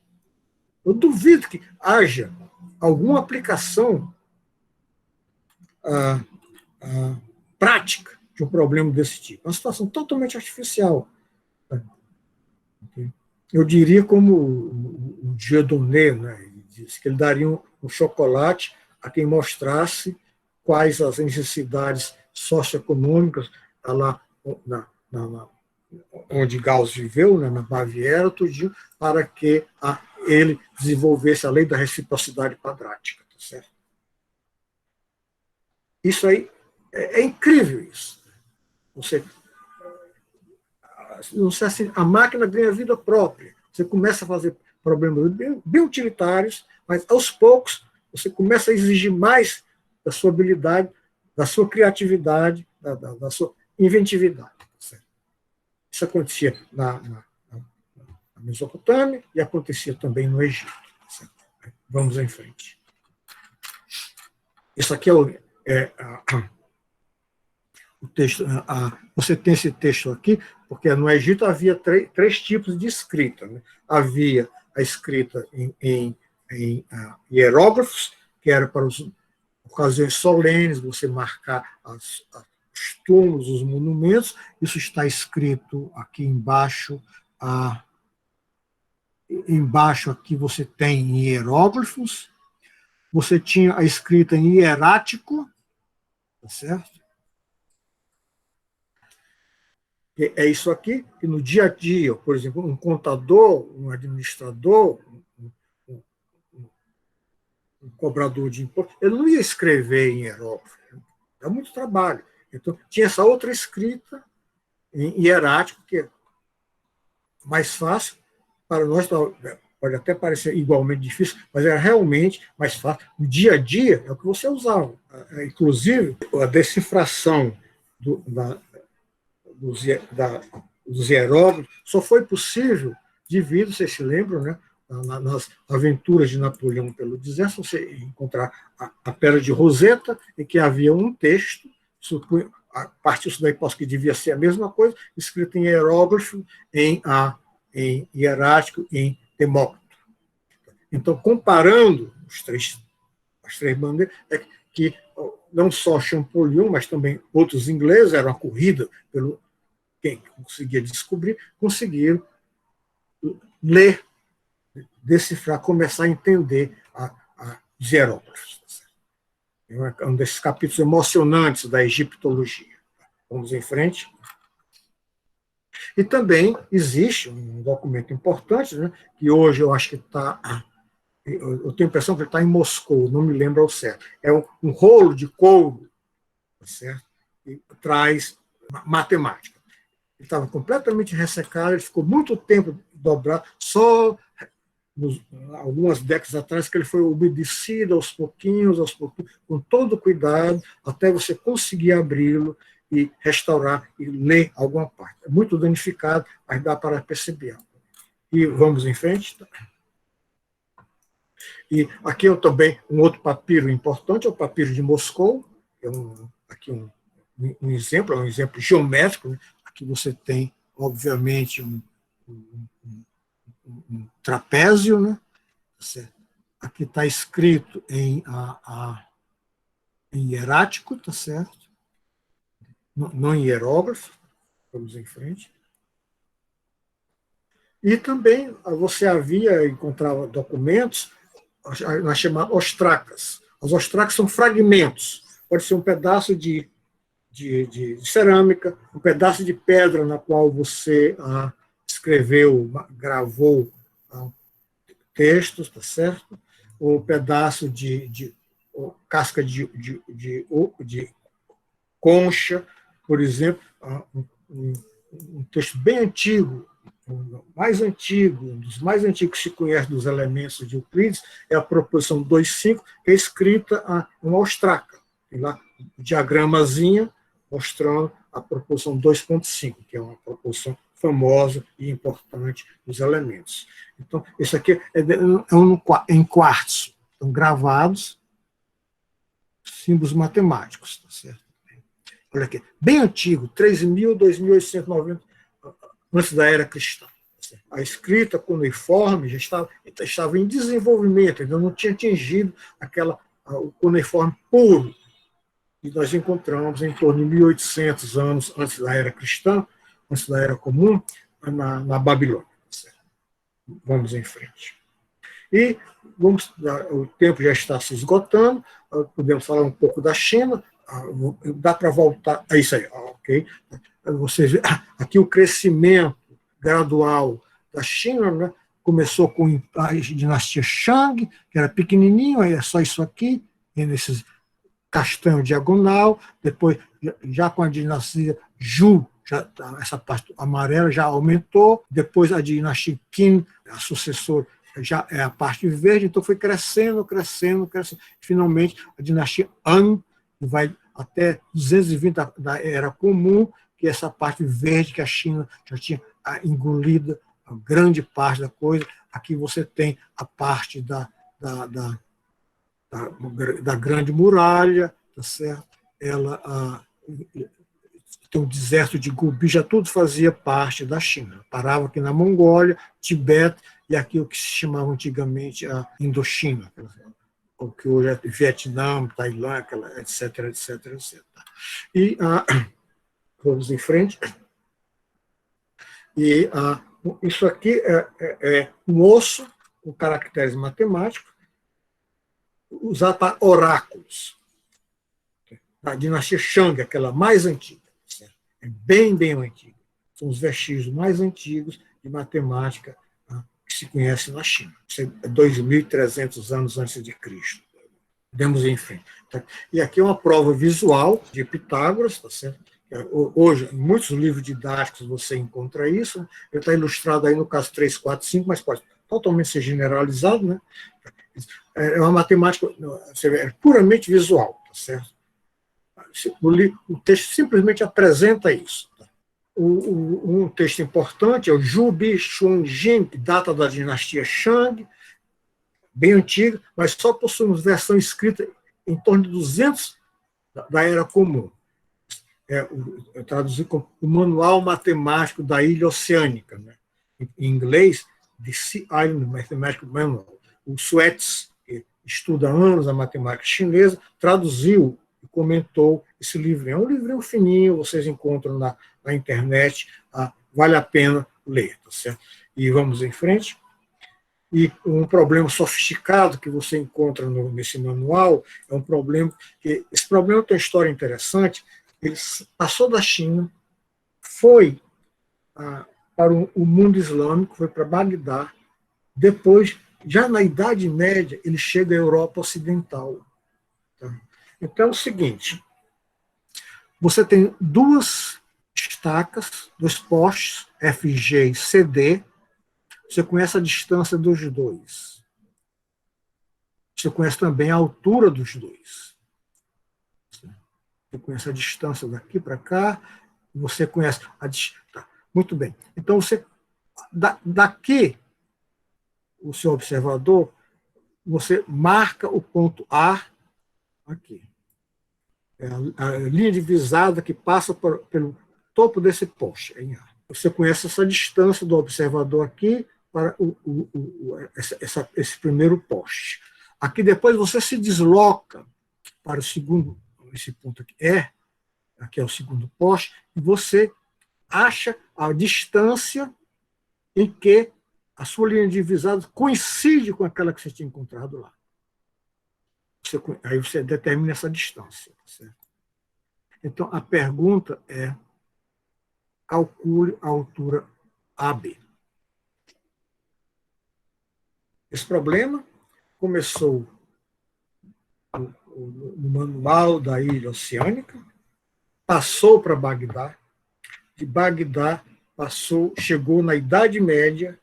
Eu duvido que haja alguma aplicação prática de um problema desse tipo. É uma situação totalmente artificial. Eu diria como o Dieudonné, né? Ele disse que ele daria um chocolate a quem mostrasse quais as necessidades socioeconômicas lá onde Gauss viveu, né, na Baviera, tudinho, para que ele desenvolvesse a lei da reciprocidade quadrática. Tá certo? Isso aí é incrível. Isso. A máquina ganha vida própria. Você começa a fazer problemas bem utilitários, mas aos poucos você começa a exigir mais da sua habilidade, da sua criatividade, da sua inventividade. Isso acontecia na Mesopotâmia e acontecia também no Egito. Vamos em frente. Isso aqui o texto. Você tem esse texto aqui, porque no Egito havia três tipos de escrita. Né? Havia a escrita em hieróglifos, que era para os ocasiões solenes, você marcar os túmulos, os monumentos. Isso está escrito aqui embaixo. Embaixo aqui você tem hieróglifos. Você tinha a escrita em hierático, tá certo? É isso aqui, que no dia a dia, por exemplo, um contador, um administrador, um cobrador de imposto, ele não ia escrever em hieróglifo, dá muito trabalho. Então, tinha essa outra escrita em hierático, que é mais fácil, para nós pode até parecer igualmente difícil, mas era realmente mais fácil. No dia a dia, é o que você usava. Inclusive, a decifração dos hieróglifos só foi possível devido, vocês se lembram, né, nas aventuras de Napoleão pelo deserto, você encontrar a Pedra de Roseta, em que havia um texto, a partir disso daí posso que devia ser a mesma coisa, escrito em hieróglifo, em hierático, em demócrito. Então, comparando as três bandeiras, é que não só Champollion, mas também outros ingleses, era uma corrida pelo quem conseguia descobrir, conseguiram ler, decifrar, começar a entender os hieróglifos. É um desses capítulos emocionantes da egiptologia. Vamos em frente. E também existe um documento importante, né, que hoje eu acho que está... Eu tenho a impressão que ele está em Moscou, não me lembro ao certo. É um rolo de couro, tá certo? E traz matemática. Ele estava completamente ressecado, ele ficou muito tempo dobrado, só algumas décadas atrás que ele foi umedecido aos pouquinhos, com todo cuidado, até você conseguir abri-lo e restaurar e ler alguma parte. É muito danificado, mas dá para perceber. E vamos em frente. E aqui eu também, um outro papiro importante, é o papiro de Moscou, é aqui um exemplo, é um exemplo geométrico, né? Aqui você tem, obviamente, um trapézio, né? Aqui está escrito em hierático, tá certo? Não em hierógrafo. Vamos em frente. E também você encontrava documentos, nós chamamos ostracas. As ostracas são fragmentos. Pode ser um pedaço de cerâmica, um pedaço de pedra na qual você escreveu, gravou textos, tá certo? Ou pedaço de casca de concha, por exemplo, um texto bem antigo, mais antigo, um dos mais antigos que se conhece dos elementos de Euclides, é a proposição 2,5, que é escrita em uma ostraca. Tem lá um diagramazinho mostrando a proposição 2,5, que é uma proposição famosa e importante dos elementos. Então, isso aqui é em quartzo, estão gravados símbolos matemáticos, tá certo? Olha aqui, bem antigo, 13.000, 2.890 antes da era cristã. A escrita cuneiforme já estava em desenvolvimento, ainda não tinha atingido o cuneiforme puro, que nós encontramos em torno de 1.800 anos antes da era cristã, antes da era comum, na Babilônia. Vamos em frente. E o tempo já está se esgotando, podemos falar um pouco da China, dá para voltar, é isso aí, ok? Você vê aqui o crescimento gradual da China, né? Começou com a dinastia Shang, que era pequenininho, aí é só isso aqui, nesses castanho diagonal, depois, já com a dinastia Zhou, essa parte amarela já aumentou, depois a dinastia Qin, a sucessora, já é a parte verde, então foi crescendo. Finalmente, a dinastia Han, que vai até 220 da Era Comum, que é essa parte verde que a China já tinha engolido a grande parte da coisa. Aqui você tem a parte da Grande Muralha, tá certo? Ela tem o deserto de Gobi, já tudo fazia parte da China. Parava aqui na Mongólia, Tibete, e aqui o que se chamava antigamente a Indochina. o que hoje é Vietnã, Tailândia, etc, etc, etc. E vamos em frente. E isso aqui é um osso com caracteres matemáticos usado para oráculos. A dinastia Shang, aquela mais antiga. Certo? É bem, bem antiga. São os vestígios mais antigos de matemática que se conhece na China. Isso é 2.300 anos antes de Cristo. Podemos ir em frente. E aqui é uma prova visual de Pitágoras, tá certo? Hoje, em muitos livros didáticos você encontra isso. Ele está ilustrado aí no caso 3, 4, 5, mas pode totalmente ser generalizado, né? É uma matemática puramente visual, tá certo? O texto simplesmente apresenta isso. Um texto importante é o Zhu Bi Shun Jin, que data da dinastia Shang, bem antiga, mas só possui uma versão escrita em torno de 200 da Era Comum. Eu traduzi como o Manual Matemático da Ilha Oceânica, né? Em inglês, The Sea Island Mathematical Manual. O Suetz, que estuda há anos a matemática chinesa, traduziu e comentou esse livrinho. É um livrinho fininho, vocês encontram na internet, vale a pena ler, tá certo? E vamos em frente. E um problema sofisticado que você encontra nesse manual é um problema que esse problema tem uma história interessante. Ele passou da China, foi para o mundo islâmico, foi para Bagdá. Depois, já na Idade Média, ele chega à Europa Ocidental. Tá? Então é o seguinte: você tem duas estacas, dois postes, FG e CD. Você conhece a distância dos dois. Você conhece também a altura dos dois. Você conhece a distância daqui para cá. Você conhece a distância. Tá. Muito bem. Então, daqui, o seu observador, você marca o ponto A aqui. É a linha divisada que passa pelo topo desse poste, em A. Você conhece essa distância do observador aqui para esse primeiro poste. Aqui depois você se desloca para o segundo, esse ponto aqui é o segundo poste, e você acha a distância em que a sua linha divisada coincide com aquela que você tinha encontrado lá. Aí você determina essa distância. Certo? Então, a pergunta é: calcule a altura AB. Esse problema começou no manual da Ilha Oceânica, passou para Bagdá, de Bagdá chegou na Idade Média,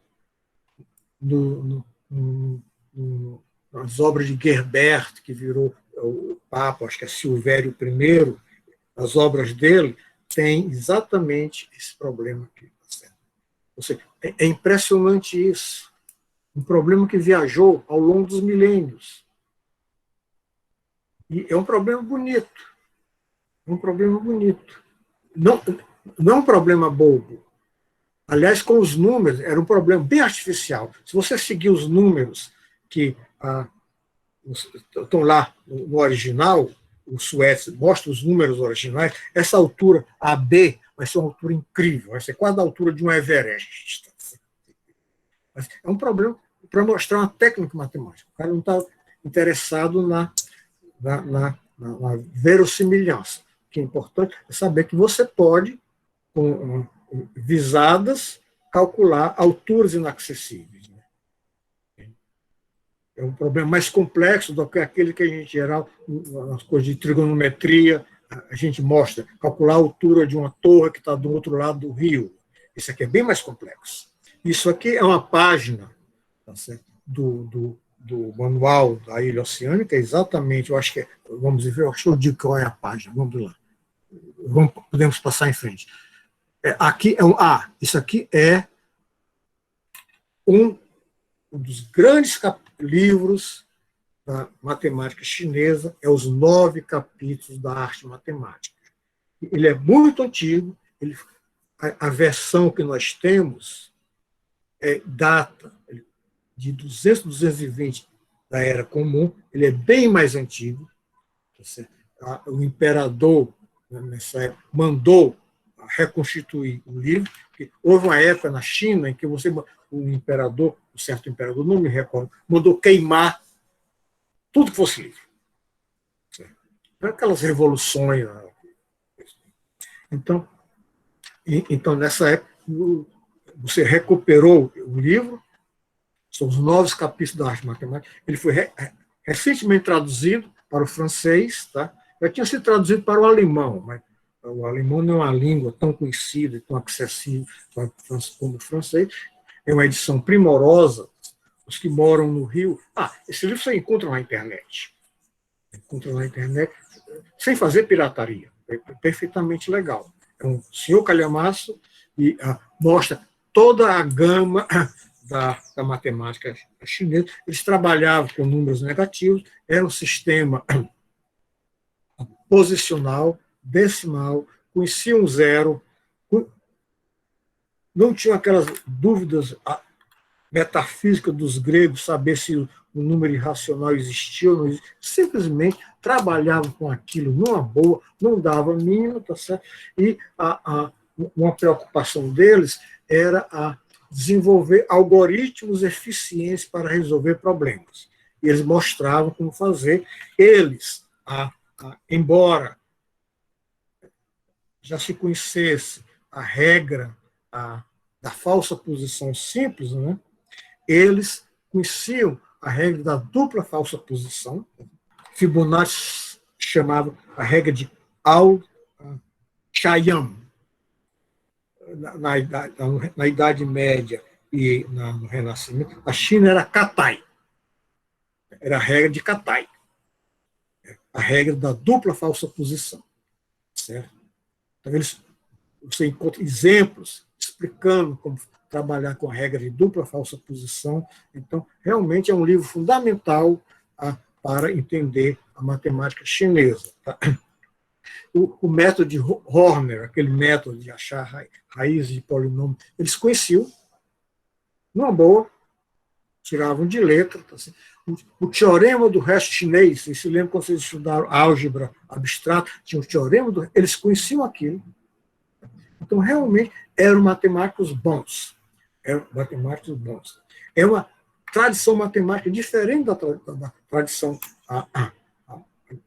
nas obras de Gerbert, que virou o Papa, acho que é Silvério I, as obras dele tem exatamente esse problema aqui. É impressionante isso. Um problema que viajou ao longo dos milênios. E é um problema bonito. É um problema bonito. Não é um problema bobo. Aliás, com os números, era um problema bem artificial. Se você seguir os números que estão lá no original, o Suétz mostra os números originais, essa altura AB vai ser uma altura incrível, vai ser quase a altura de um Everest. Mas é um problema para mostrar uma técnica matemática. O cara não está interessado na verossimilhança. O que é importante é saber que você pode, com visadas, calcular alturas inacessíveis. É um problema mais complexo do que aquele que a gente, em geral, nas coisas de trigonometria, a gente mostra, calcular a altura de uma torre que está do outro lado do rio. Isso aqui é bem mais complexo. Isso aqui é uma página, tá certo? do manual da Ilha Oceânica, exatamente, eu acho que vamos ver, eu acho que eu digo qual é a página, vamos lá. Podemos passar em frente. Aqui é isso aqui é um dos grandes livros da matemática chinesa, é os 9 capítulos da arte matemática. Ele é muito antigo, a versão que nós temos data de 200, 220 da Era Comum, ele é bem mais antigo. O imperador, nessa época, mandou reconstituir o livro, porque houve uma época na China em que o imperador, um certo imperador, não me recordo, mandou queimar tudo que fosse livro. Aquelas revoluções. Então, nessa época, você recuperou o livro, são os 9 capítulos da arte matemática. Ele foi recentemente traduzido para o francês, tá? Já tinha sido traduzido para o alemão, mas o alemão não é uma língua tão conhecida e tão acessível como o francês. É uma edição primorosa. Os que moram no Rio... esse livro você encontra na internet. Encontra na internet, sem fazer pirataria. É perfeitamente legal. É um senhor calhamaço e mostra toda a gama da matemática chinesa. Eles trabalhavam com números negativos, era um sistema posicional, decimal, conheciam zero, não tinham aquelas dúvidas metafísicas dos gregos, saber se o número irracional existia ou não existia. Simplesmente trabalhavam com aquilo numa boa, não dava mínimo, tá certo? E uma preocupação deles era desenvolver algoritmos eficientes para resolver problemas. E eles mostravam como fazer. Eles, embora já se conhecesse a regra da falsa posição simples, né? Eles conheciam a regra da dupla falsa posição. Fibonacci chamava a regra de Al-Shayam. Na Idade Média e no Renascimento, a China era Katai. Era a regra de Katai. A regra da dupla falsa posição. Certo? Então, você encontra exemplos explicando como trabalhar com a regra de dupla falsa posição. Então, realmente é um livro fundamental para entender a matemática chinesa. Tá? O método de Horner, aquele método de achar raízes de polinômio, eles conheciam, numa boa, tiravam de letra. Tá assim. O teorema do resto chinês, vocês se lembram quando vocês estudaram álgebra abstrata, tinha o teorema eles conheciam aquilo. Então, realmente, eram matemáticos bons. É uma tradição matemática diferente da tradição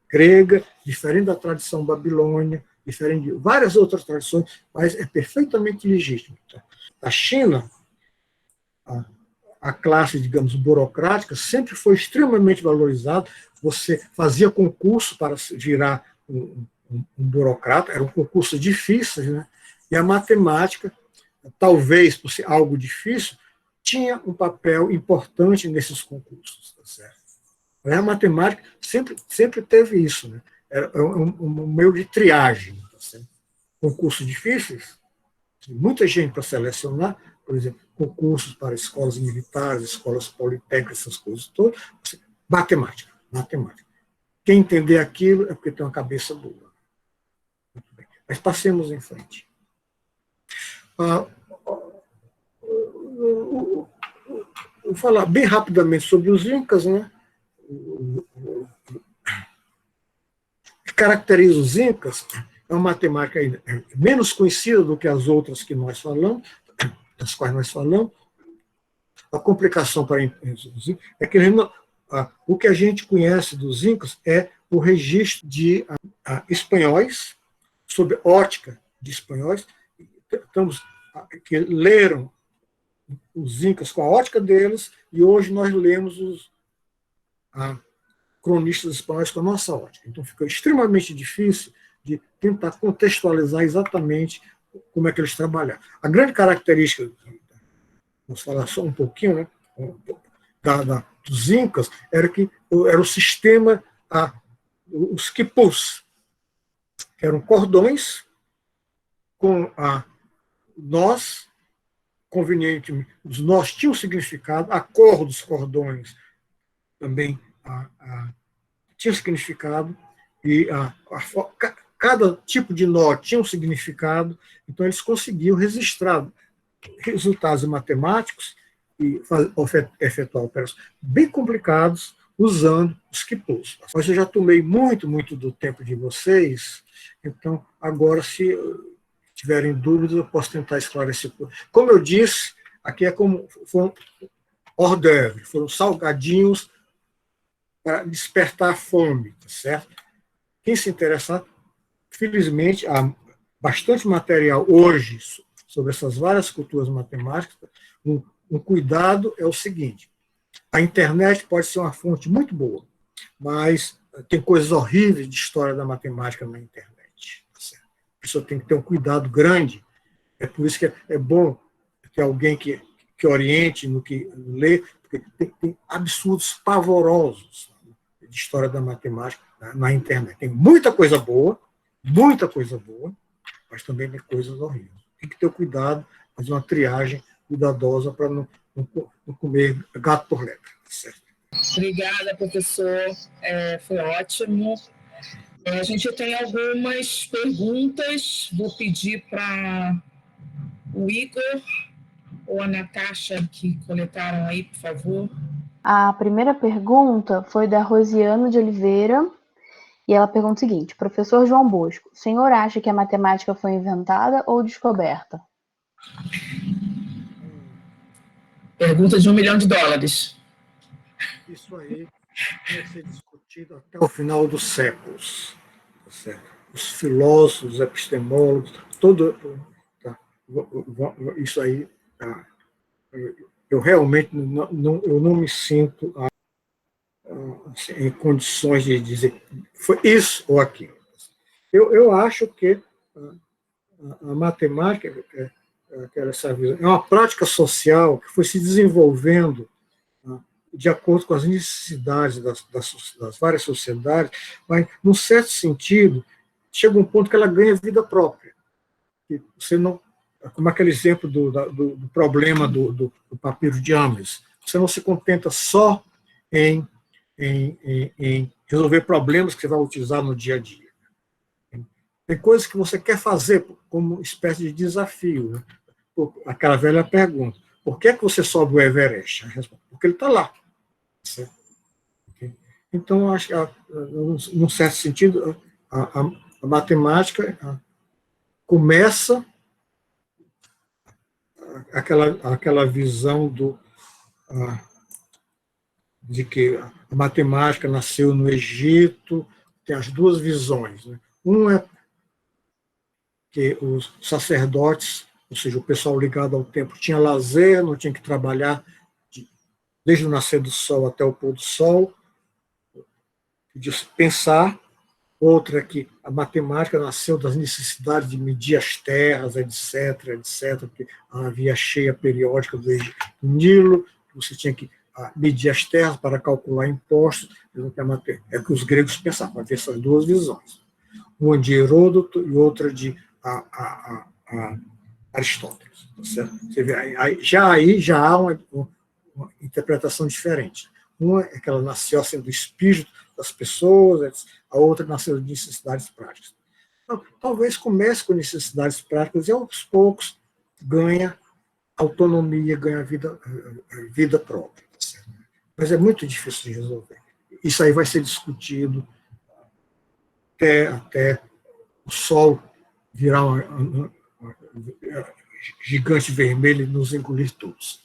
grega, diferente da tradição babilônia, diferente de várias outras tradições, mas é perfeitamente legítimo. A China, a classe, digamos, burocrática, sempre foi extremamente valorizada. Você fazia concurso para virar um burocrata, eram concursos difíceis, né? E a matemática, talvez por ser algo difícil, tinha um papel importante nesses concursos. Tá certo? A matemática sempre teve isso, né? Era um meio de triagem. Tá certo? Concursos difíceis, muita gente para selecionar, por exemplo, concursos para escolas militares, escolas politécnicas, essas coisas todas. Matemática. Quem entender aquilo é porque tem uma cabeça boa. Mas passemos em frente. Vou falar bem rapidamente sobre os Incas, né? O que caracteriza os Incas é uma matemática menos conhecida do que as outras que nós falamos, das quais nós falamos. A complicação para os Incas é que o que a gente conhece dos Incas é o registro de espanhóis, sob ótica de espanhóis, que leram os Incas com a ótica deles, e hoje nós lemos os cronistas espanhóis com a nossa ótica. Então fica extremamente difícil de tentar contextualizar exatamente como é que eles trabalharam. A grande característica, vamos falar só um pouquinho, né, dos Incas, era o sistema, os quipus, que eram cordões com nós, convenientemente, os nós tinham significado, a cor dos cordões também tinha significado, e cada tipo de nó tinha um significado, então eles conseguiam registrar resultados matemáticos e efetuar operações bem complicados usando os quipus. Mas eu já tomei muito do tempo de vocês, então agora, se tiverem dúvidas, eu posso tentar esclarecer. Como eu disse, aqui é como foi um hors d'oeuvre, foram salgadinhos para despertar a fome, tá certo? Quem se interessar, felizmente, há bastante material hoje sobre essas várias culturas matemáticas. Um cuidado é o seguinte: a internet pode ser uma fonte muito boa, mas tem coisas horríveis de história da matemática na internet. Tá certo? A pessoa tem que ter um cuidado grande. É por isso que é bom ter alguém que oriente no que lê, porque tem absurdos pavorosos de história da matemática na internet. Tem muita coisa boa, mas também tem coisas horríveis. Tem que ter cuidado, fazer uma triagem cuidadosa para não comer gato por lebre. Certo? Obrigada, professor. Foi ótimo. A gente tem algumas perguntas. Vou pedir para o Igor ou a Natasha que coletaram aí, por favor. A primeira pergunta foi da Rosiana de Oliveira, e ela pergunta o seguinte: professor João Bosco, o senhor acha que a matemática foi inventada ou descoberta? Pergunta de $1 milhão. Isso aí vai ser discutido até o final dos séculos. Tá certo? Os filósofos, os epistemólogos, tá? Isso aí, tá? Eu realmente não me sinto assim, em condições de dizer foi isso ou aquilo. Eu acho que a matemática é uma prática social que foi se desenvolvendo de acordo com as necessidades das várias sociedades, mas, num certo sentido, chega um ponto que ela ganha vida própria. Que você não, como aquele exemplo do problema do papiro de Ames, você não se contenta só em resolver problemas que você vai utilizar no dia a dia. Tem coisas que você quer fazer como espécie de desafio. Né? Aquela velha pergunta: por que você sobe o Everest? Porque ele está lá. Certo? Então, acho que, num certo sentido, a matemática começa aquela visão de que a matemática nasceu no Egito. Tem as duas visões. Né? Uma é que os sacerdotes, ou seja, o pessoal ligado ao templo, tinha lazer, não tinha que trabalhar desde o nascer do sol até o pôr do sol, de pensar. Outra é que a matemática nasceu das necessidades de medir as terras, etc., porque havia a cheia periódica do Nilo, você tinha que medir as terras para calcular impostos. É que os gregos pensavam, havia essas duas visões. Uma de Heródoto e outra de Aristóteles. Certo? Você vê, já há uma interpretação diferente. Uma é que ela nasceu assim, do espírito das pessoas, a outra nasceu de necessidades práticas. Então, talvez comece com necessidades práticas e, aos poucos, ganha autonomia, ganha vida própria. Certo? Mas é muito difícil de resolver. Isso aí vai ser discutido até o Sol virar uma gigante vermelha e nos engolir todos.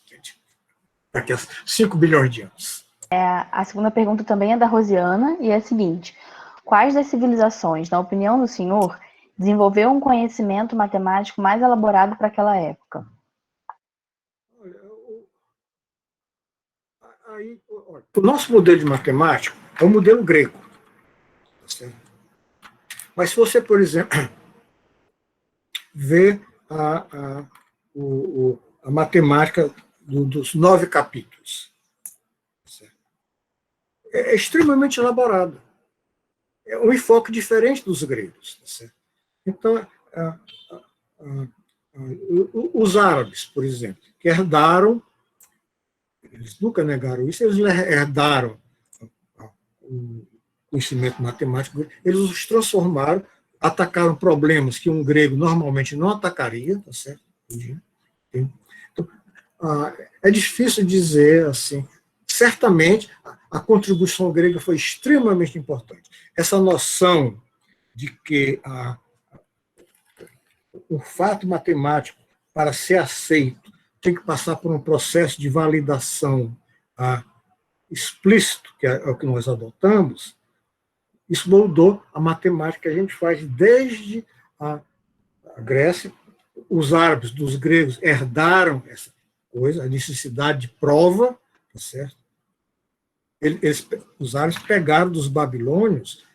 Daqui a 5 bilhões de anos. A segunda pergunta também é da Rosiana, e é a seguinte: quais das civilizações, na opinião do senhor, desenvolveu um conhecimento matemático mais elaborado para aquela época? O nosso modelo de matemática é o modelo grego. Mas se você, por exemplo, vê a matemática dos 9 capítulos, é extremamente elaborada. É um enfoque diferente dos gregos. Então, os árabes, por exemplo, que herdaram, eles nunca negaram isso, eles herdaram o conhecimento matemático, eles os transformaram, atacaram problemas que um grego normalmente não atacaria, tá certo? Então, é difícil dizer assim, certamente, a contribuição grega foi extremamente importante. Essa noção de que o fato matemático, para ser aceito, tem que passar por um processo de validação explícito, que é o que nós adotamos, isso moldou a matemática que a gente faz desde a Grécia. Os árabes dos gregos herdaram essa coisa, a necessidade de prova, tá certo? Os árabes pegaram dos babilônios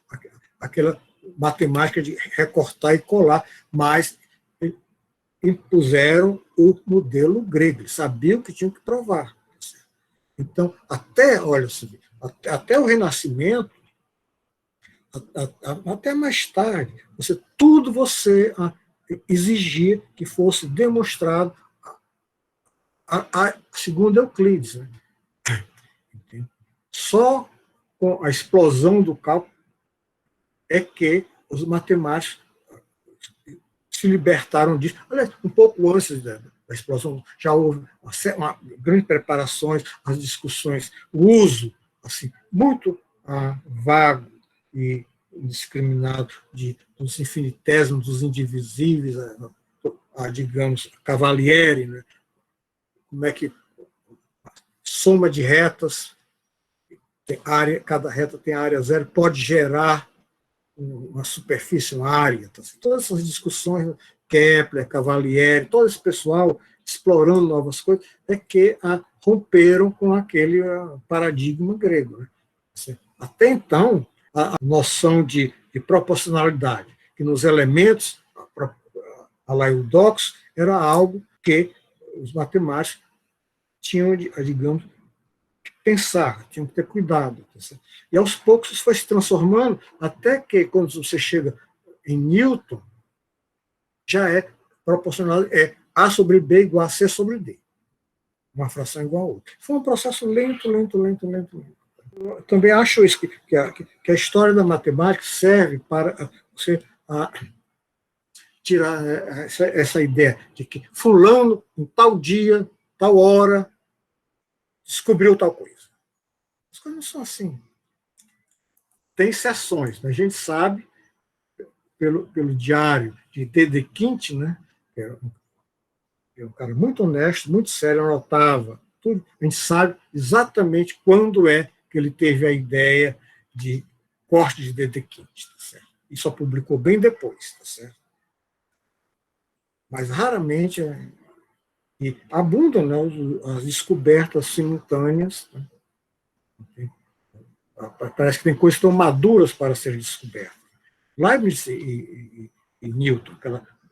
aquela matemática de recortar e colar, mas impuseram o modelo grego, eles sabiam que tinham que provar. Tá certo? Então, até o Renascimento, até mais tarde, tudo você exigia que fosse demonstrado segundo Euclides. Né? Só com a explosão do cálculo é que os matemáticos se libertaram disso. Aliás, um pouco antes da explosão, já houve uma grande preparações, as discussões, o uso assim, muito vago e indiscriminado dos infinitésimos, dos indivisíveis, digamos, Cavalieri, né? Como é que soma de retas, cada reta tem área zero, pode gerar uma superfície, uma área. Tá? Todas essas discussões, Kepler, Cavalieri, todo esse pessoal explorando novas coisas, é que romperam com aquele paradigma grego. Né? Até então, a noção de proporcionalidade, que nos elementos alaiudóxos era algo que os matemáticos tinham, digamos, que pensar, tinham que ter cuidado. E aos poucos isso foi se transformando, até que quando você chega em Newton, já é proporcional, A sobre B igual a C sobre D. Uma fração igual a outra. Foi um processo lento. Eu também acho isso, que a história da matemática serve para você tirar essa ideia de que fulano, em tal dia, tal hora, descobriu tal coisa. As coisas não são assim. Tem exceções. Né? A gente sabe, pelo diário de Dedekind, né? Que é um cara muito honesto, muito sério, anotava tudo. A gente sabe exatamente quando é que ele teve a ideia de corte de Dedekind. Tá certo? E só publicou bem depois. Tá certo? Mas raramente e abundam, né, as descobertas simultâneas. Né? Parece que tem coisas que estão maduras para serem descobertas. Leibniz e Newton,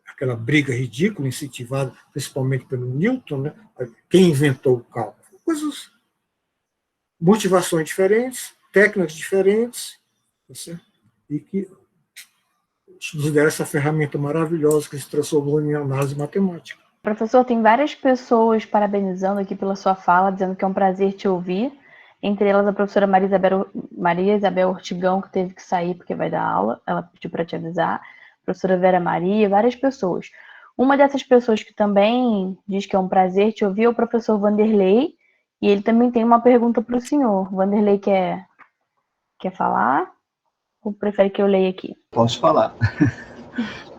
aquela briga ridícula, incentivada principalmente pelo Newton, né? Quem inventou o cálculo? Coisas, motivações diferentes, técnicas diferentes, tá certo? E que nos deram essa ferramenta maravilhosa que se transformou em análise matemática. Professor, tem várias pessoas parabenizando aqui pela sua fala, dizendo que é um prazer te ouvir. Entre elas, a professora Maria Isabel Ortigão, que teve que sair porque vai dar aula, ela pediu para te avisar. A professora Vera Maria, várias pessoas. Uma dessas pessoas que também diz que é um prazer te ouvir é o professor Vanderlei, e ele também tem uma pergunta para o senhor. Vanderlei quer falar? Ou prefere que eu leia aqui? Posso falar.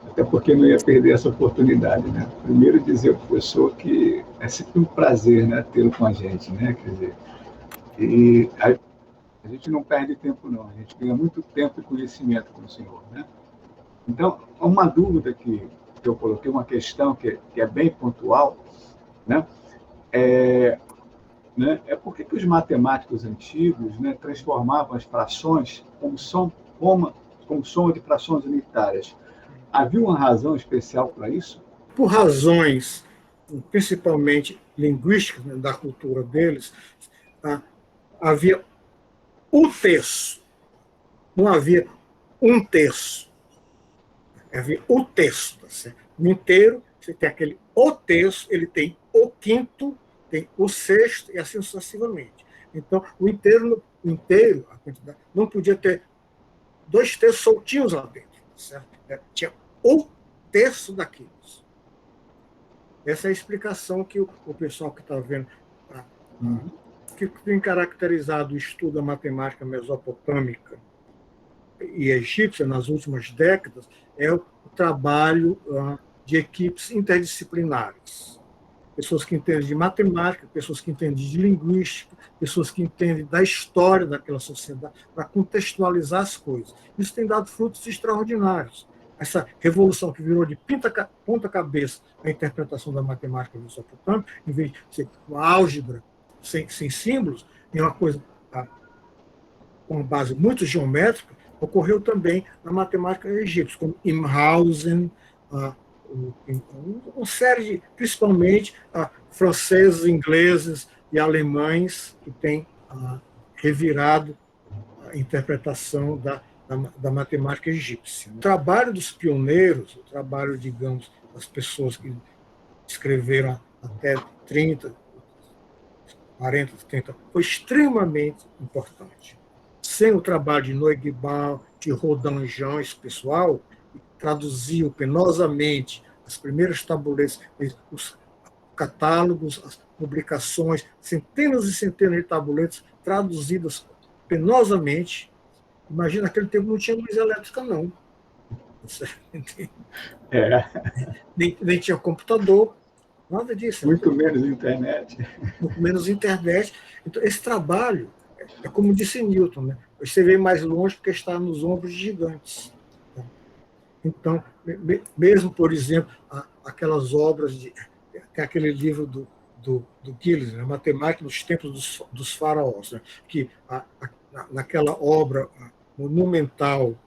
Até porque não ia perder essa oportunidade, né? Primeiro dizer ao professor que é sempre um prazer, né, tê-lo com a gente, né? Quer dizer, e a gente não perde tempo, não. A gente ganha muito tempo e conhecimento com o senhor, né? Então, uma dúvida que eu coloquei, uma questão que é bem pontual, né? É por que os matemáticos antigos, né, transformavam as frações como soma de frações unitárias? Havia uma razão especial para isso? Por razões, principalmente linguísticas, né, da cultura deles, havia o terço, não havia um terço. Havia o terço. Tá certo? No inteiro, você tem aquele o terço, ele tem o quinto, tem o sexto e assim sucessivamente. Então, o inteiro a quantidade, não podia ter 2 terços soltinhos lá dentro. Tá certo? Tinha o terço daquilo. Essa é a explicação que o pessoal que está vendo, que tem caracterizado o estudo da matemática mesopotâmica e egípcia nas últimas décadas é o trabalho de equipes interdisciplinares. Pessoas que entendem de matemática, pessoas que entendem de linguística, pessoas que entendem da história daquela sociedade, para contextualizar as coisas. Isso tem dado frutos extraordinários. Essa revolução que virou de ponta-cabeça a interpretação da matemática mesopotâmica, em vez de ser uma álgebra sem símbolos, é uma coisa com uma base muito geométrica, ocorreu também na matemática egípcia, como Imhausen, uma série de, principalmente, franceses, ingleses e alemães que têm revirado a interpretação da matemática egípcia. O trabalho dos pioneiros, o trabalho, digamos, das pessoas que escreveram até 30, 40, 30, foi extremamente importante. Sem o trabalho de Noé-Guibar, de Rodin Jean, esse pessoal, que traduziu penosamente as primeiras tabuletas, os catálogos, as publicações, centenas e centenas de tabuletas traduzidas penosamente. Imagina, naquele tempo não tinha luz elétrica, não. Nem tinha computador, nada disso. Muito menos internet. Muito menos internet. Então, esse trabalho é como disse Newton, né? Você vê mais longe porque está nos ombros de gigantes. Então, mesmo, por exemplo, aquelas obras tem aquele livro do Gilles, né? Matemática nos tempos dos faraós, né? Que naquela obra monumental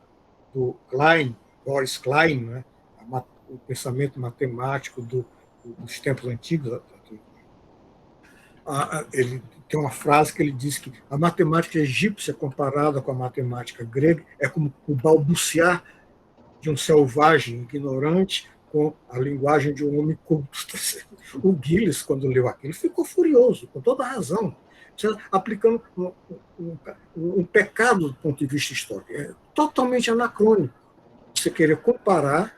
do Klein, Boris Klein, né? O pensamento matemático dos tempos antigos, ele tem uma frase que ele diz que a matemática egípcia comparada com a matemática grega é como o balbuciar de um selvagem ignorante com a linguagem de um homem culto. O Gilles, quando leu aquilo, ficou furioso, com toda a razão, aplicando um pecado do ponto de vista histórico. É totalmente anacrônico. Você querer comparar,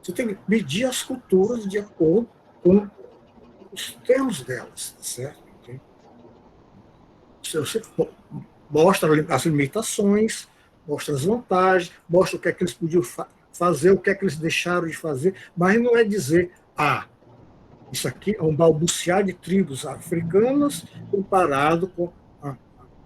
você tem que medir as culturas de acordo com os termos delas, certo? Você mostra as limitações, mostra as vantagens, mostra o que é que eles podiam fazer, o que é que eles deixaram de fazer, mas não é dizer, isso aqui é um balbuciar de tribos africanas comparado com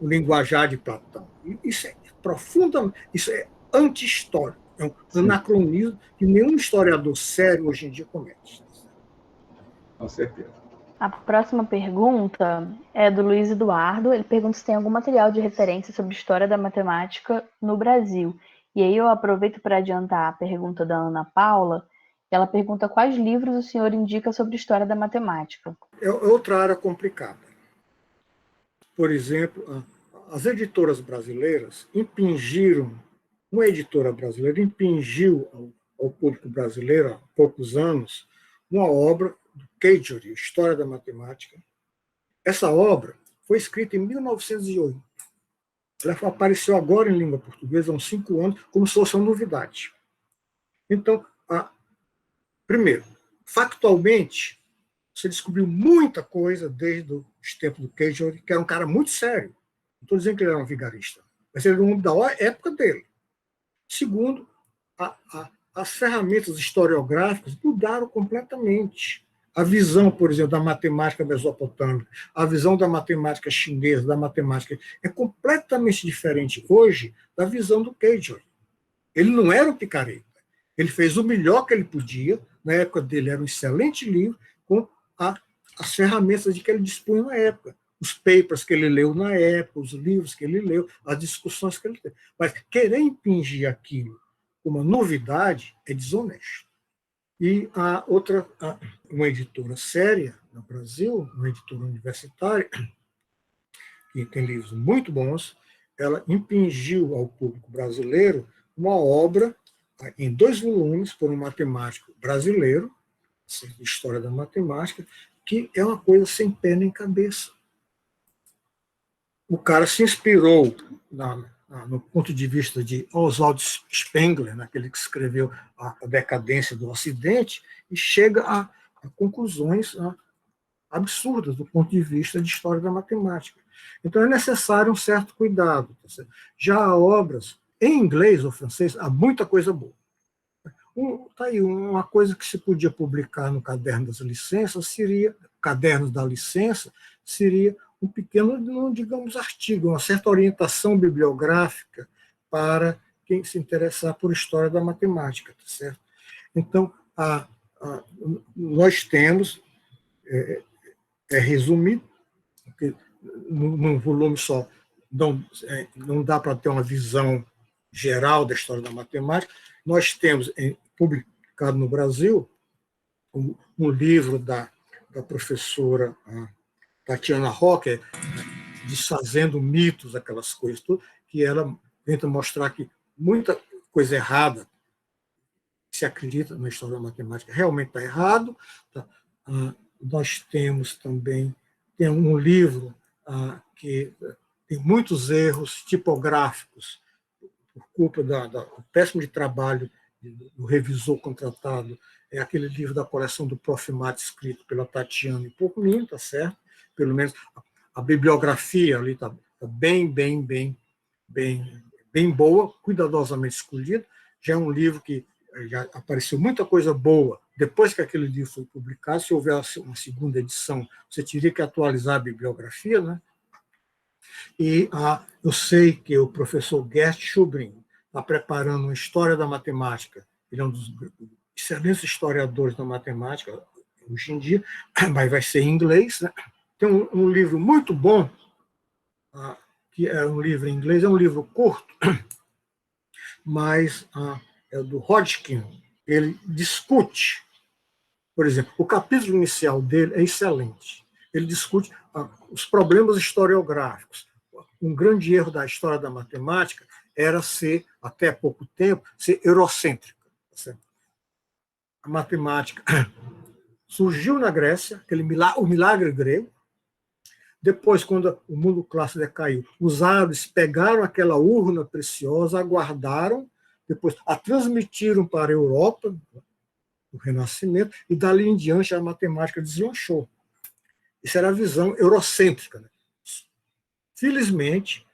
o linguajar de Platão. Isso é profundamente, isso é anti-histórico, é um anacronismo que nenhum historiador sério hoje em dia comete. Com certeza. A próxima pergunta é do Luiz Eduardo. Ele pergunta se tem algum material de referência sobre história da matemática no Brasil. E aí eu aproveito para adiantar a pergunta da Ana Paula. Ela pergunta quais livros o senhor indica sobre história da matemática. É outra área complicada. Por exemplo, as editoras brasileiras impingiram, uma editora brasileira impingiu ao público brasileiro, há poucos anos, uma obra do Cajori, História da Matemática. Essa obra foi escrita em 1908. Ela apareceu agora em língua portuguesa há uns 5 anos, como se fosse uma novidade. Então, primeiro, factualmente, você descobriu muita coisa desde os tempos do Cajori, que era um cara muito sério. Não estou dizendo que ele era um vigarista, mas ele era um homem da época dele. Segundo, as ferramentas historiográficas mudaram completamente. A visão, por exemplo, da matemática mesopotâmica, a visão da matemática chinesa, da matemática, é completamente diferente hoje da visão do Cajori. Ele não era um picareta. Ele fez o melhor que ele podia. Na época dele era um excelente livro, com as ferramentas de que ele dispunha na época. Os papers que ele leu na época, os livros que ele leu, as discussões que ele teve. Mas querer impingir aquilo como uma novidade é desonesto. E a outra, uma editora séria no Brasil, uma editora universitária, que tem livros muito bons, ela impingiu ao público brasileiro uma obra em 2 volumes por um matemático brasileiro, História da Matemática, que é uma coisa sem pé nem cabeça. O cara se inspirou no ponto de vista de Oswald Spengler, naquele que escreveu A Decadência do Ocidente, e chega a conclusões absurdas do ponto de vista de história da matemática. Então é necessário um certo cuidado. Tá certo? Já há obras em inglês ou francês, há muita coisa boa. Tá aí, uma coisa que se podia publicar no caderno das licenças seria, cadernos da licença, seria um pequeno, digamos, artigo, uma certa orientação bibliográfica para quem se interessar por história da matemática, tá certo? Então, nós temos, resumido, porque num volume só não dá para ter uma visão geral da história da matemática. Nós temos, publicado no Brasil, um livro da professora Tatiana Rocker, Desfazendo Mitos, aquelas coisas todas, que ela tenta mostrar que muita coisa errada que se acredita na história da matemática realmente está errado. Tá? Nós temos também um livro que tem muitos erros tipográficos por culpa do péssimo de trabalho do revisor contratado. É aquele livro da coleção do Prof. Mate, escrito pela Tatiana e por mim, tá certo? Pelo menos a bibliografia ali está bem boa, cuidadosamente escolhida. Já é um livro que já apareceu muita coisa boa depois que aquele livro foi publicado. Se houver uma segunda edição, você teria que atualizar a bibliografia, né? E eu sei que o professor Gert Schubring está preparando uma história da matemática. Ele é um dos excelentes historiadores da matemática hoje em dia, mas vai ser em inglês, né? Tem um livro muito bom, que é um livro em inglês, é um livro curto, mas é do Hodgkin. Ele discute, por exemplo, o capítulo inicial dele é excelente. Ele discute os problemas historiográficos. Um grande erro da história da matemática era ser, até pouco tempo, ser eurocêntrica. A matemática surgiu na Grécia, o milagre grego. Depois, quando o mundo clássico decaiu, os árabes pegaram aquela urna preciosa, a guardaram, depois a transmitiram para a Europa, o Renascimento, e dali em diante a matemática deslanchou. Isso era a visão eurocêntrica, né? Felizmente,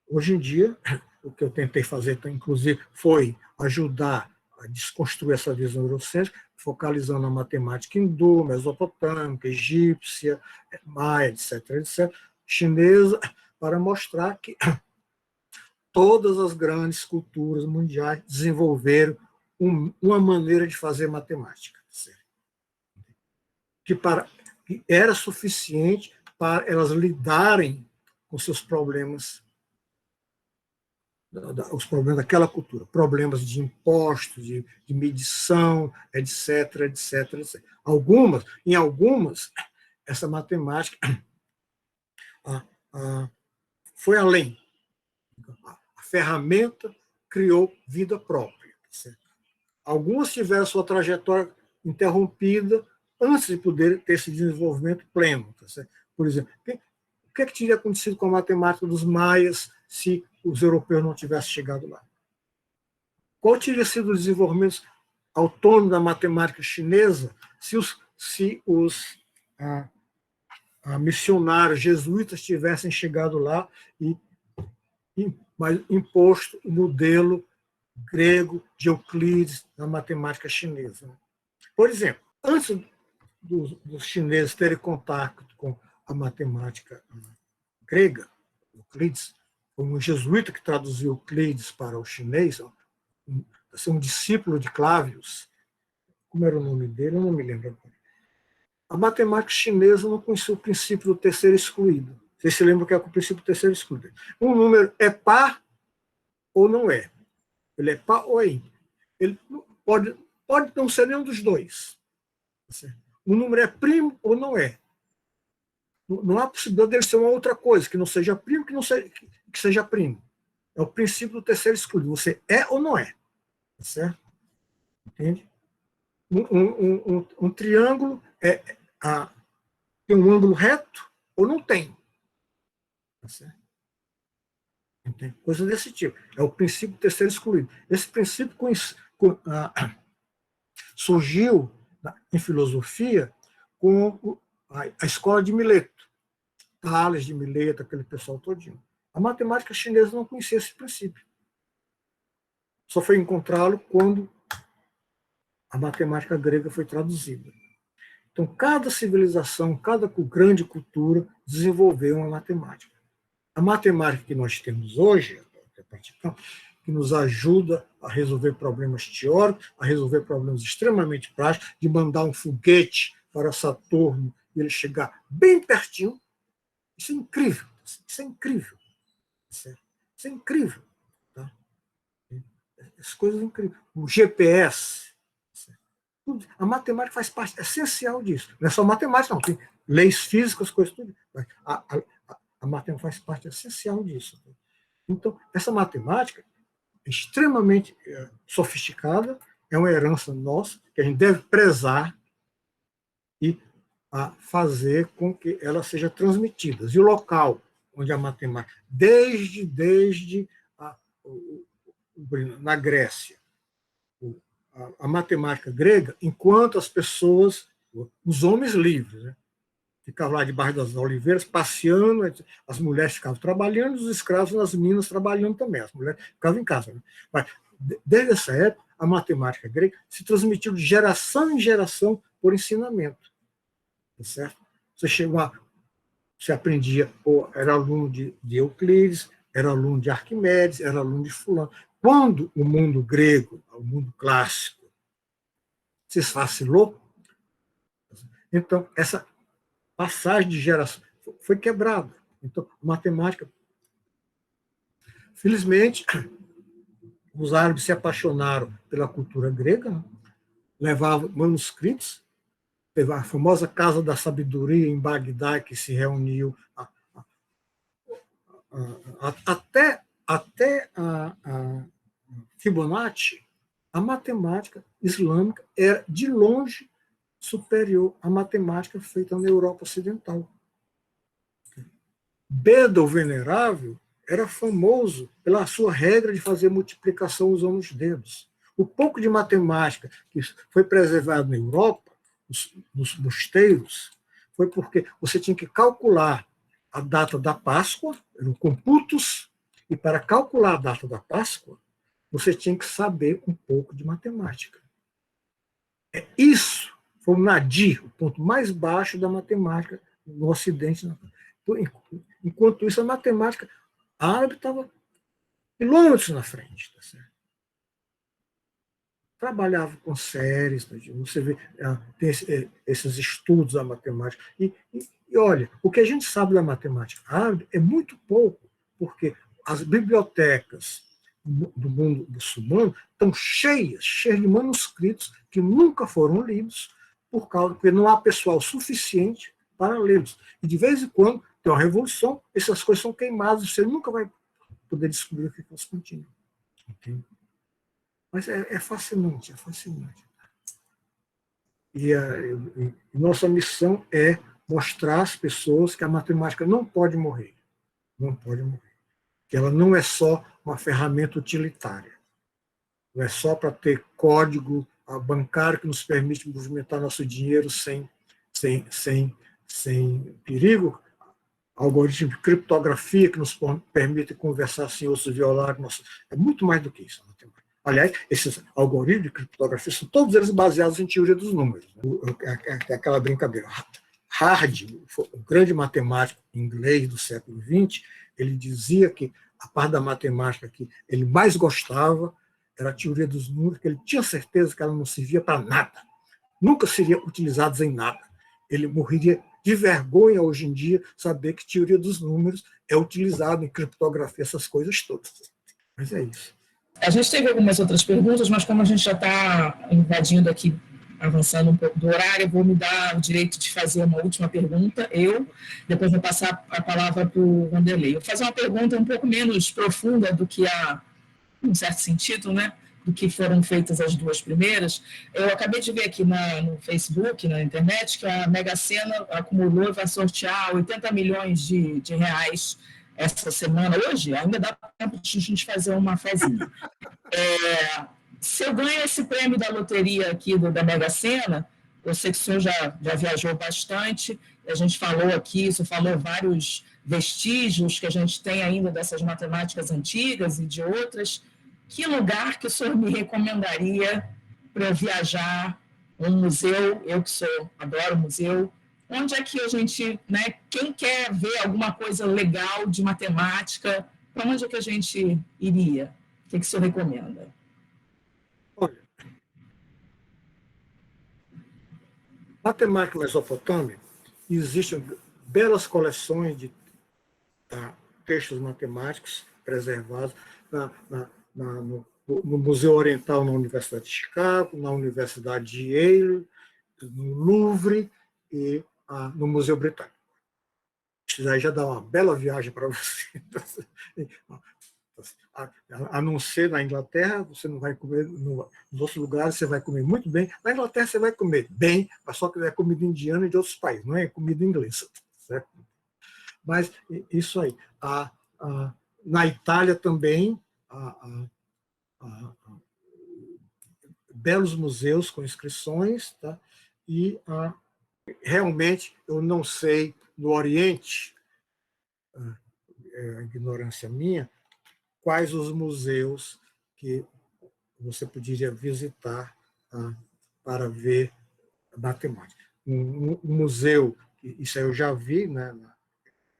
hoje em dia, o que eu tentei fazer, inclusive, foi ajudar a desconstruir essa visão eurocêntrica, focalizando a matemática hindu, mesopotâmica, egípcia, maia, etc., chinesa, para mostrar que todas as grandes culturas mundiais desenvolveram uma maneira de fazer matemática, que era suficiente para elas lidarem com seus problemas, os problemas daquela cultura, problemas de impostos, de medição, etc. Em algumas, essa matemática foi além. A ferramenta criou vida própria. Certo? Algumas tiveram sua trajetória interrompida antes de poder ter esse desenvolvimento pleno. Certo? Por exemplo, o que teria acontecido com a matemática dos maias se os europeus não tivessem chegado lá? Qual teria sido o desenvolvimento autônomo da matemática chinesa se os missionários jesuítas tivessem chegado lá e imposto o modelo grego de Euclides na matemática chinesa? Por exemplo, antes dos chineses terem contato com a matemática grega, Euclides, foi um jesuíta que traduziu Euclides para o chinês, um discípulo de Clavius. Como era o nome dele? Eu não me lembro. A matemática chinesa não conhecia o princípio do terceiro excluído. Vocês se lembram que é o princípio do terceiro excluído? Um número é par ou não é? Ele é par ou é ímpar? Ele pode não ser nenhum dos dois. O número é primo ou não é? Não há possibilidade dele ser uma outra coisa, que não seja primo, que seja primo. É o princípio do terceiro excluído. Você é ou não é? Tá certo? Entende? Um triângulo tem um ângulo reto ou não tem? Tá certo? Entende? Coisa desse tipo. É o princípio do terceiro excluído. Esse princípio surgiu em filosofia com a escola de Mileto, Tales de Mileto, aquele pessoal todinho. A matemática chinesa não conhecia esse princípio. Só foi encontrá-lo quando a matemática grega foi traduzida. Então, cada civilização, cada grande cultura desenvolveu uma matemática. A matemática que nós temos hoje, que nos ajuda a resolver problemas teóricos, a resolver problemas extremamente práticos, de mandar um foguete para Saturno e ele chegar bem pertinho, isso é incrível. Isso é incrível. Isso é incrível. Tá? Essas coisas incríveis. O GPS. A matemática faz parte essencial disso. Não é só matemática, não. Tem leis físicas, coisas tudo. A matemática faz parte essencial disso. Então, essa matemática é extremamente sofisticada, é uma herança nossa, que a gente deve prezar e fazer com que ela seja transmitida. E o local onde a matemática, na Grécia, a matemática grega, enquanto as pessoas, os homens livres, né, ficavam lá debaixo das oliveiras, passeando, as mulheres ficavam trabalhando, os escravos nas minas trabalhando também, as mulheres ficavam em casa. Né? Mas, desde essa época, a matemática grega se transmitiu de geração em geração por ensinamento. Tá certo? Você aprendia, ou era aluno de Euclides, era aluno de Arquimedes, era aluno de fulano. Quando o mundo grego, o mundo clássico, se esfacilou, então essa passagem de geração foi quebrada. Então, a matemática, felizmente, os árabes se apaixonaram pela cultura grega, né? Levavam manuscritos, teve a famosa Casa da Sabedoria em Bagdá, que se reuniu até a Fibonacci. A matemática islâmica era, de longe, superior à matemática feita na Europa Ocidental. Beda, o Venerável, era famoso pela sua regra de fazer multiplicação usando os dedos. O pouco de matemática que foi preservado na Europa, nos mosteiros, foi porque você tinha que calcular a data da Páscoa, eram computos, e para calcular a data da Páscoa, você tinha que saber um pouco de matemática. Isso foi o nadir, o ponto mais baixo da matemática no Ocidente. Enquanto isso, a matemática árabe estava quilômetros na frente. Tá certo? Trabalhava com séries, você vê, tem esses estudos da matemática. E olha, o que a gente sabe da matemática árabe é muito pouco, porque as bibliotecas do mundo muçulmano estão cheias de manuscritos que nunca foram lidos, porque não há pessoal suficiente para lê-los. E de vez em quando tem uma revolução, essas coisas são queimadas, você nunca vai poder descobrir o que elas continham. Entende? Mas é fascinante, é fascinante. E nossa missão é mostrar às pessoas que a matemática não pode morrer. Não pode morrer. Que ela não é só uma ferramenta utilitária. Não é só para ter código bancário que nos permite movimentar nosso dinheiro sem perigo, algoritmo de criptografia que nos permite conversar sem outros violar. É muito mais do que isso. Aliás, esses algoritmos de criptografia são todos eles baseados em teoria dos números. É aquela brincadeira. Hardy, o grande matemático inglês do século XX, ele dizia que a parte da matemática que ele mais gostava era a teoria dos números, que ele tinha certeza que ela não servia para nada. Nunca seria utilizada em nada. Ele morreria de vergonha hoje em dia saber que teoria dos números é utilizada em criptografia, essas coisas todas. Mas é isso. A gente teve algumas outras perguntas, mas como a gente já está invadindo aqui, avançando um pouco do horário, eu vou me dar o direito de fazer uma última pergunta, depois vou passar a palavra para o Vanderlei. Eu vou fazer uma pergunta um pouco menos profunda do que num certo sentido, né, do que foram feitas as duas primeiras. Eu acabei de ver aqui no Facebook, na internet, que a Mega Sena acumulou e vai sortear 80 milhões de reais essa semana. Hoje ainda dá tempo de a gente fazer uma fezinha. Se eu ganho esse prêmio da loteria aqui da Mega Sena, Eu sei que o senhor já viajou bastante, a gente falou aqui, o senhor falou vários vestígios que a gente tem ainda dessas matemáticas antigas e de outras. Que lugar que o senhor me recomendaria para viajar? Um museu, eu que adoro museu. Onde é que a gente, né, quem quer ver alguma coisa legal de matemática, para onde é que a gente iria? O que o senhor recomenda? Olha, matemática mesopotâmica, existem belas coleções de textos matemáticos preservados no Museu Oriental na Universidade de Chicago, na Universidade de Yale, no Louvre e no Museu Britânico. Isso aí já dá uma bela viagem para você. A não ser na Inglaterra, você não vai comer, nos outros lugares você vai comer muito bem. Na Inglaterra você vai comer bem, mas só que é comida indiana e de outros países, não é comida inglesa. Certo? Mas isso aí. Na Itália também, belos museus com inscrições, tá? E realmente eu não sei no Oriente, é a ignorância minha, quais os museus que você poderia visitar para ver matemática. Um museu, isso aí eu já vi, né?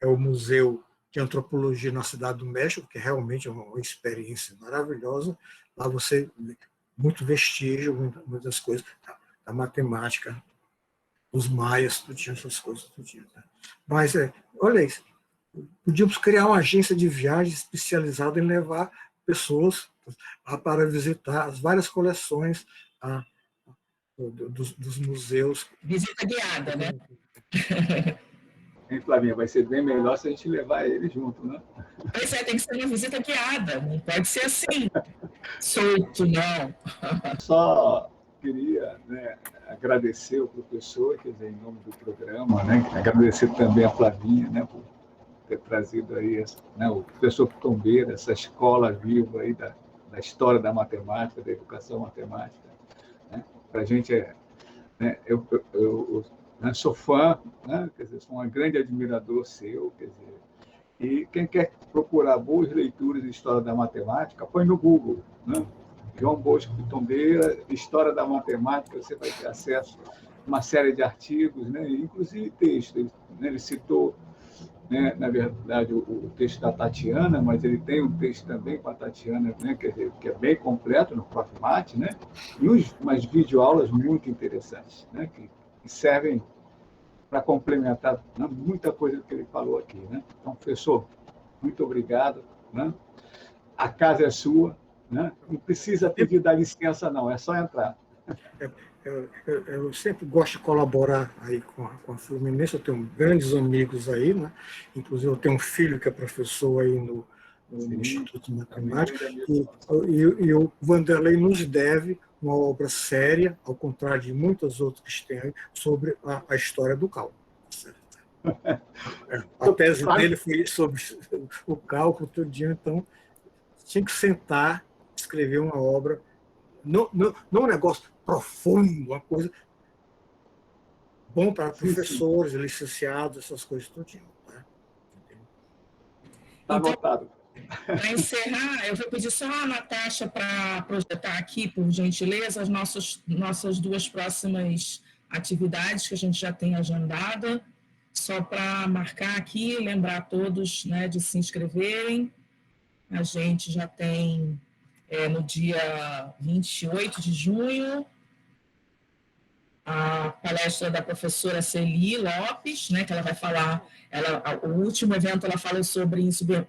É o Museu de Antropologia na Cidade do México, que realmente é uma experiência maravilhosa. Lá você vê muito vestígio, muitas coisas da matemática, os maias, tudo tinha essas coisas. Tudo tinha, tá? Mas, olha isso, podíamos criar uma agência de viagem especializada em levar pessoas para visitar as várias coleções dos museus. Visita guiada, né? Hein, Flavinha, vai ser bem melhor se a gente levar ele junto, né? Pois é, tem que ser uma visita guiada, não pode ser assim, solto, não. Só queria, né, agradecer o professor, quer dizer, em nome do programa, né? Agradecer também a Flavinha, né, por ter trazido aí, né, o professor Pitombeira, essa escola viva aí da história da matemática, da educação matemática. Né? Para a gente né, eu né, sou fã, né, quer dizer, sou um grande admirador seu, quer dizer, e quem quer procurar boas leituras de história da matemática, põe no Google, né? João Bosco Pitombeira, História da Matemática, você vai ter acesso a uma série de artigos, né, inclusive textos. Ele citou, né, na verdade, o texto da Tatiana, mas ele tem um texto também com a Tatiana, né, que é bem completo no Profimate, né, e umas videoaulas muito interessantes, né, que servem para complementar, né, muita coisa que ele falou aqui. Né? Então, professor, muito obrigado. Né? A casa é sua. Né? Não precisa pedir da licença, não, é só entrar. Eu sempre gosto de colaborar aí com a Fluminense, eu tenho grandes amigos aí, né? Inclusive eu tenho um filho que é professor aí no Instituto de Matemática, e o Vanderlei nos deve uma obra séria, ao contrário de muitas outras que tem, sobre a história do cálculo. A tese dele foi sobre o cálculo todo dia, então tinha que sentar, escrever uma obra, não um negócio profundo, uma coisa bom para professores, licenciados, essas coisas tudinho. Tá? Está anotado. Para encerrar, eu vou pedir só a Natasha para projetar aqui, por gentileza, as nossas duas próximas atividades que a gente já tem agendada, só para marcar aqui, lembrar a todos, né, de se inscreverem. A gente já tem no dia 28 de junho a palestra da professora Celi Lopes, né, que ela vai falar, o último evento ela falou sobre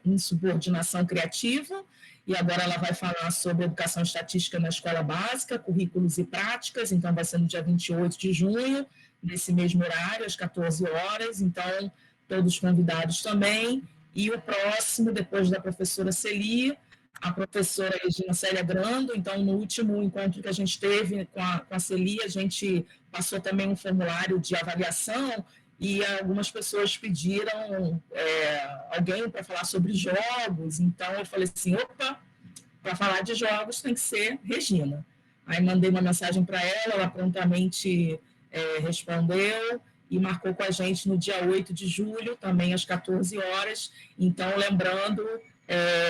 insubordinação criativa, e agora ela vai falar sobre educação estatística na escola básica, currículos e práticas, então vai ser no dia 28 de junho, nesse mesmo horário, às 14 horas, então todos convidados também, e o próximo, depois da professora Celi, a professora Regina Célia Grando. Então, no último encontro que a gente teve com a Celi, a gente passou também um formulário de avaliação e algumas pessoas pediram alguém para falar sobre jogos. Então, eu falei assim, opa, para falar de jogos tem que ser Regina. Aí mandei uma mensagem para ela prontamente respondeu e marcou com a gente no dia 8 de julho, também às 14 horas. Então, lembrando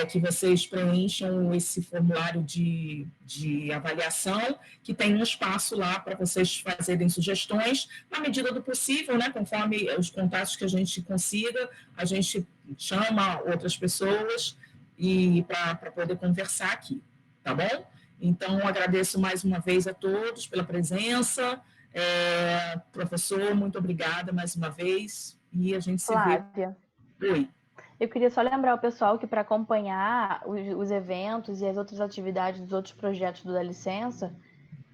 que vocês preencham esse formulário de avaliação, que tem um espaço lá para vocês fazerem sugestões, na medida do possível, né, conforme os contatos que a gente consiga, a gente chama outras pessoas e para poder conversar aqui, tá bom? Então, agradeço mais uma vez a todos pela presença. Professor, muito obrigada mais uma vez, e a gente se Flávia, vê. Oi. Eu queria só lembrar o pessoal que para acompanhar os eventos e as outras atividades dos outros projetos do Da Licença,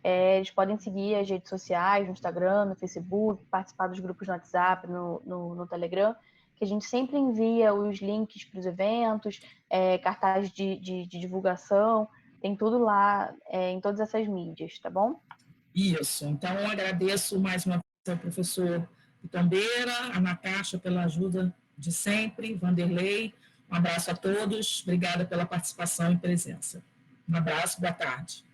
eles podem seguir as redes sociais, no Instagram, no Facebook, participar dos grupos no WhatsApp, no Telegram, que a gente sempre envia os links para os eventos, cartazes de divulgação, tem tudo lá em todas essas mídias, tá bom? Isso, então eu agradeço mais uma vez ao professor Pitombeira, a Natasha pela ajuda de sempre, Vanderlei, um abraço a todos, obrigada pela participação e presença. Um abraço, boa tarde.